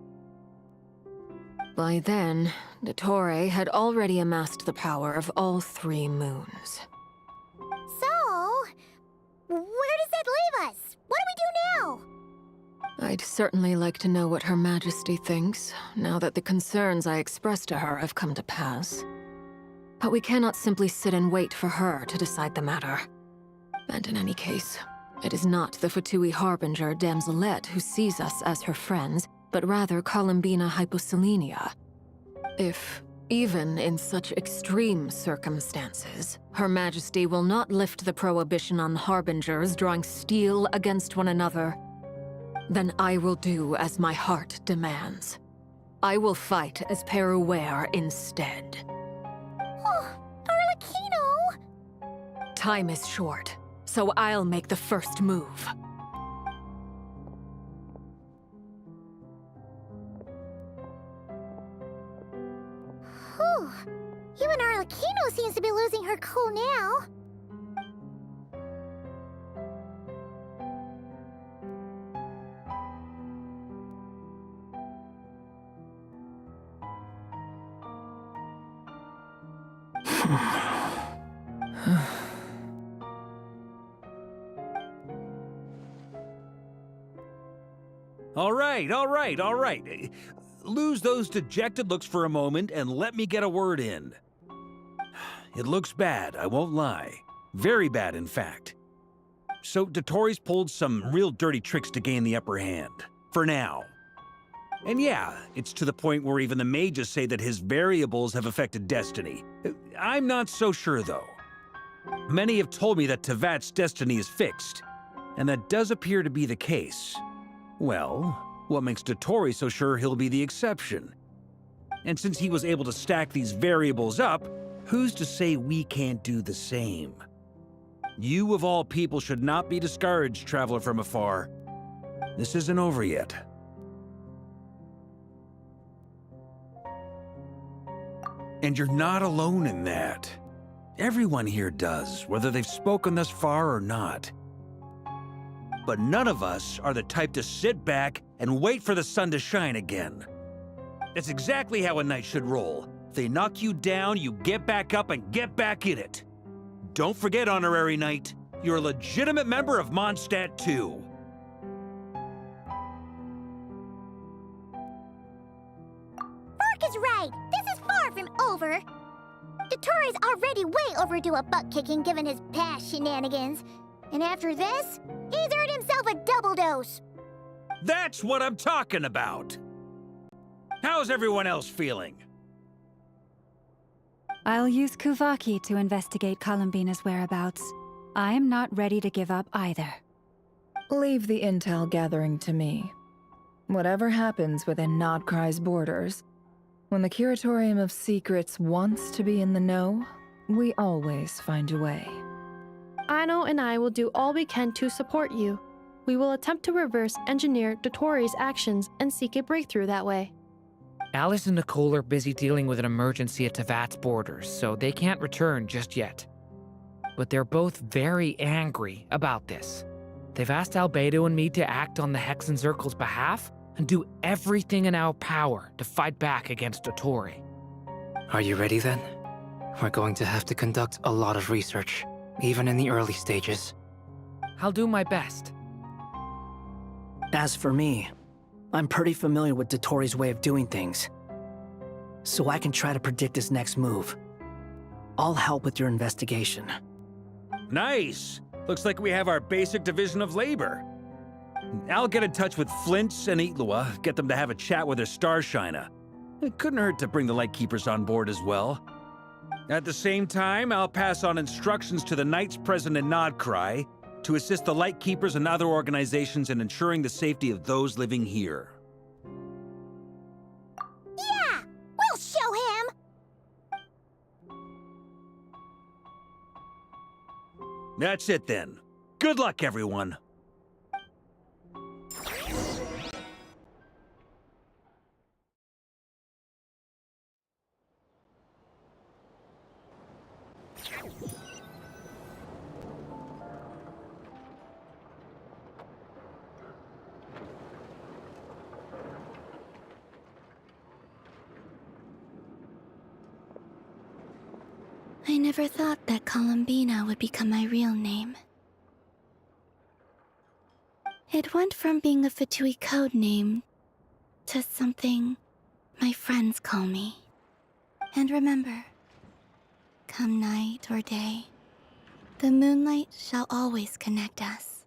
Speaker 12: By then, Dottore had already amassed the power of all 3 moons.
Speaker 1: So, where does that leave us? What do we do now?
Speaker 12: I'd certainly like to know what Her Majesty thinks, now that the concerns I expressed to her have come to pass. But we cannot simply sit and wait for her to decide the matter. And in any case, it is not the Fatui Harbinger Damselette who sees us as her friends, but rather Columbina Hyposelenia. If, even in such extreme circumstances, Her Majesty will not lift the prohibition on Harbingers drawing steel against one another, then I will do as my heart demands. I will fight as Peruware instead.
Speaker 1: Oh, Arlecchino!
Speaker 12: Time is short, so I'll make the first move.
Speaker 1: Whew. Even Arlecchino seems to be losing her cool now.
Speaker 21: All right. Lose those dejected looks for a moment and let me get a word in. It looks bad, I won't lie. Very bad, in fact. So Dottori's pulled some real dirty tricks to gain the upper hand. For now. And yeah, it's to the point where even the mages say that his variables have affected destiny. I'm not so sure, though. Many have told me that Tevat's destiny is fixed, and that does appear to be the case. Well, what makes Dottori so sure he'll be the exception? And since he was able to stack these variables up, who's to say we can't do the same? You of all people should not be discouraged, traveler from afar. This isn't over yet. And you're not alone in that. Everyone here does, whether they've spoken thus far or not. But none of us are the type to sit back and wait for the sun to shine again. That's exactly how a knight should roll. If they knock you down, you get back up and get back in it. Don't forget, Honorary Knight, you're a legitimate member of Mondstadt too.
Speaker 1: Fark is right. This is far from over. Dottori's already way overdue a butt-kicking given his past shenanigans. And after this, he's earned himself a double dose.
Speaker 21: That's what I'm talking about! How's everyone else feeling?
Speaker 16: I'll use Kuvaki to investigate Columbina's whereabouts. I am not ready to give up either.
Speaker 14: Leave the intel gathering to me. Whatever happens within Nodcry's borders, when the Curatorium of Secrets wants to be in the know, we always find a way.
Speaker 9: Aino and I will do all we can to support you. We will attempt to reverse engineer Dotori's actions and seek a breakthrough that way.
Speaker 2: Alice and Nicole are busy dealing with an emergency at Tevat's borders, so they can't return just yet. But they're both very angry about this. They've asked Albedo and me to act on the Hexen Circle's behalf and do everything in our power to fight back against Dotori.
Speaker 5: Are you ready then? We're going to have to conduct a lot of research, even in the early stages.
Speaker 2: I'll do my best.
Speaker 7: As for me, I'm pretty familiar with Dotori's way of doing things, so I can try to predict his next move. I'll help with your investigation.
Speaker 21: Nice! Looks like we have our basic division of labor. I'll get in touch with Flints and Itlua, get them to have a chat with their Starshiner. It couldn't hurt to bring the Lightkeepers on board as well. At the same time, I'll pass on instructions to the Knights present in Nodcry to assist the Lightkeepers and other organizations in ensuring the safety of those living here.
Speaker 1: Yeah! We'll show him!
Speaker 21: That's it then. Good luck, everyone.
Speaker 3: I never thought that Columbina would become my real name. It went from being a Fatui code name to something my friends call me. And remember, come night or day, the moonlight shall always connect us.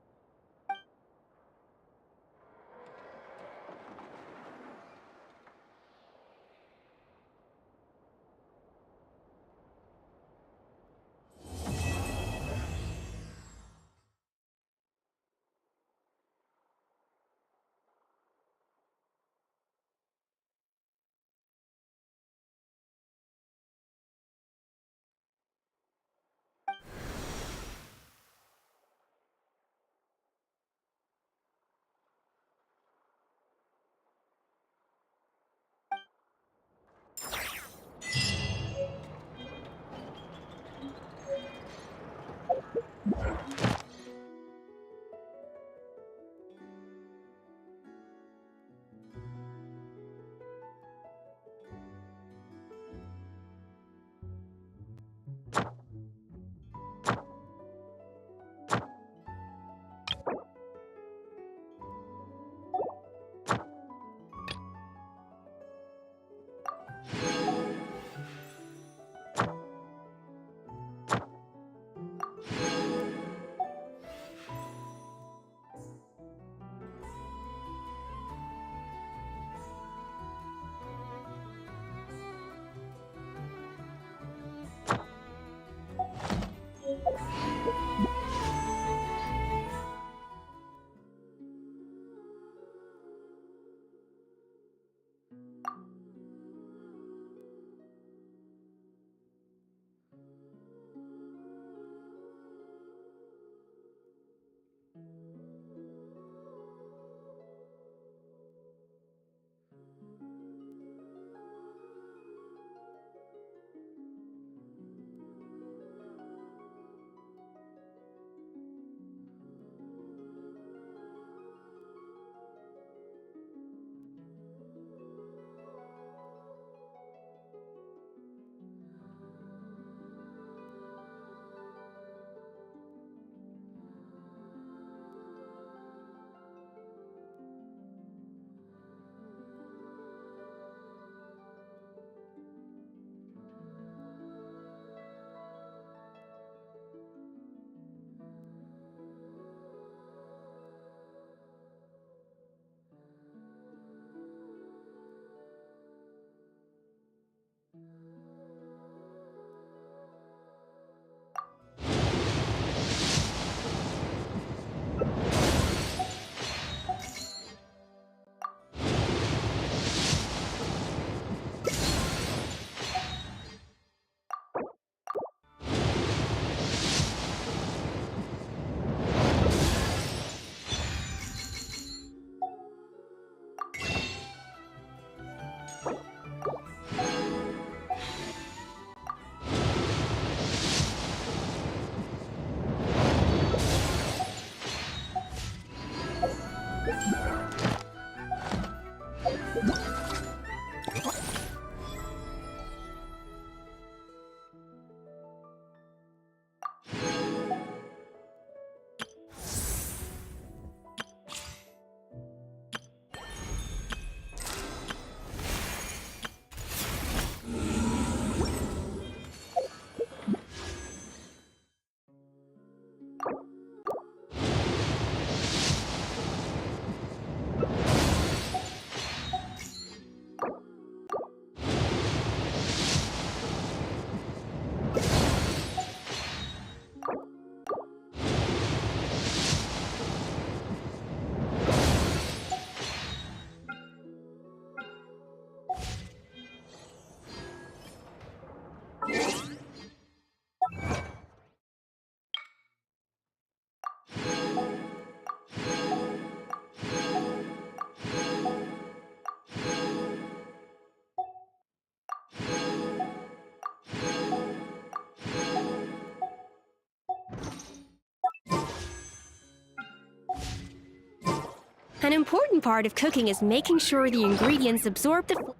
Speaker 13: An important part of cooking is making sure the ingredients absorb the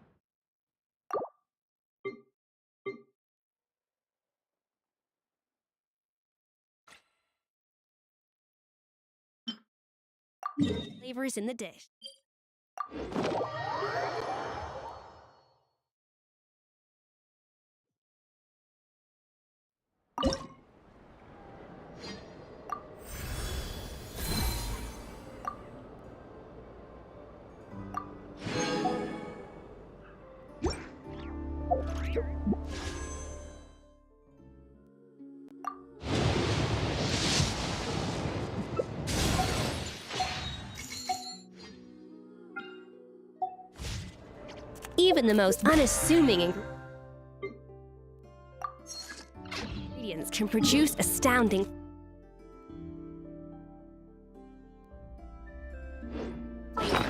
Speaker 13: flavors in the dish. Even the most unassuming ingredients can produce astounding flavor.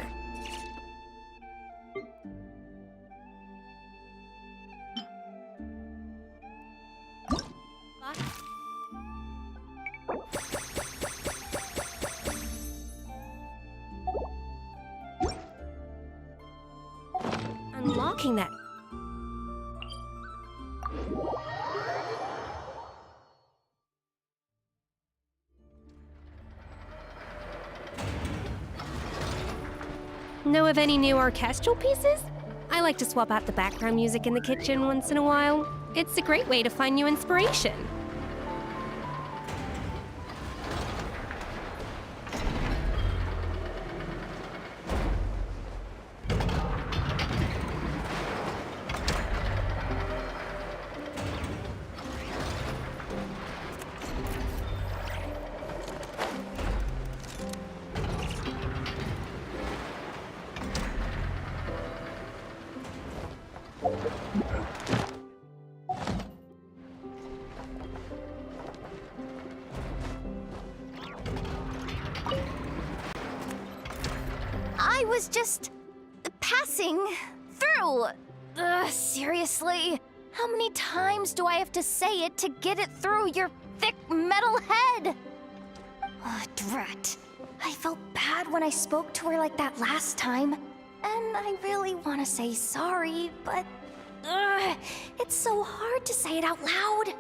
Speaker 13: Unlocking that. Know of any new orchestral pieces? I like to swap out the background music in the kitchen once in a while. It's a great way to find new inspiration.
Speaker 1: I was just passing through. Seriously? How many times do I have to say it to get it through your thick metal head? Drat. I felt bad when I spoke to her like that last time. And I really want to say sorry, but it's so hard to say it out loud.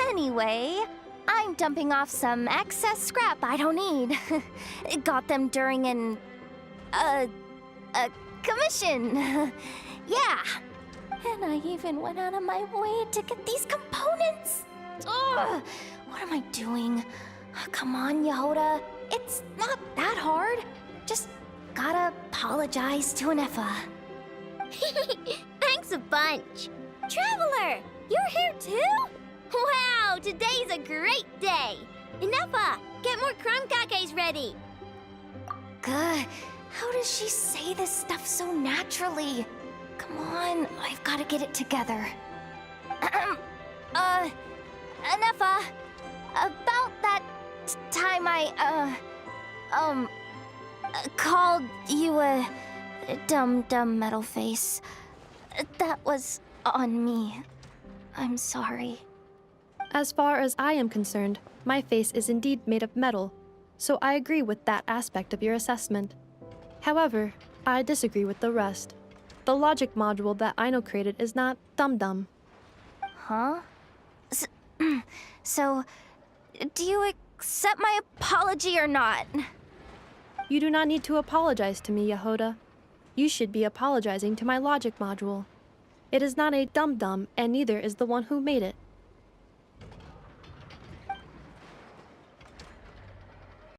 Speaker 1: Anyway, I'm dumping off some excess scrap I don't need. Got them during an a commission. Yeah. And I even went out of my way to get these components. Ugh, what am I doing? Come on, Yehoda. It's not that hard. Just gotta apologize to Anefa.
Speaker 20: Thanks a bunch. Traveler, you're here too? Wow, today's a great day. Inefa, get more crumb cakes ready.
Speaker 1: Good. How does she say this stuff so naturally? Come on, I've got to get it together. Anefa, about that time I, called you a dumb metal face. That was on me. I'm sorry.
Speaker 9: As far as I am concerned, my face is indeed made of metal, so I agree with that aspect of your assessment. However, I disagree with the rest. The logic module that Aino created is not dumb.
Speaker 1: Huh? So, do you accept my apology or not?
Speaker 9: You do not need to apologize to me, Yehoda. You should be apologizing to my logic module. It is not a dumb, and neither is the one who made it.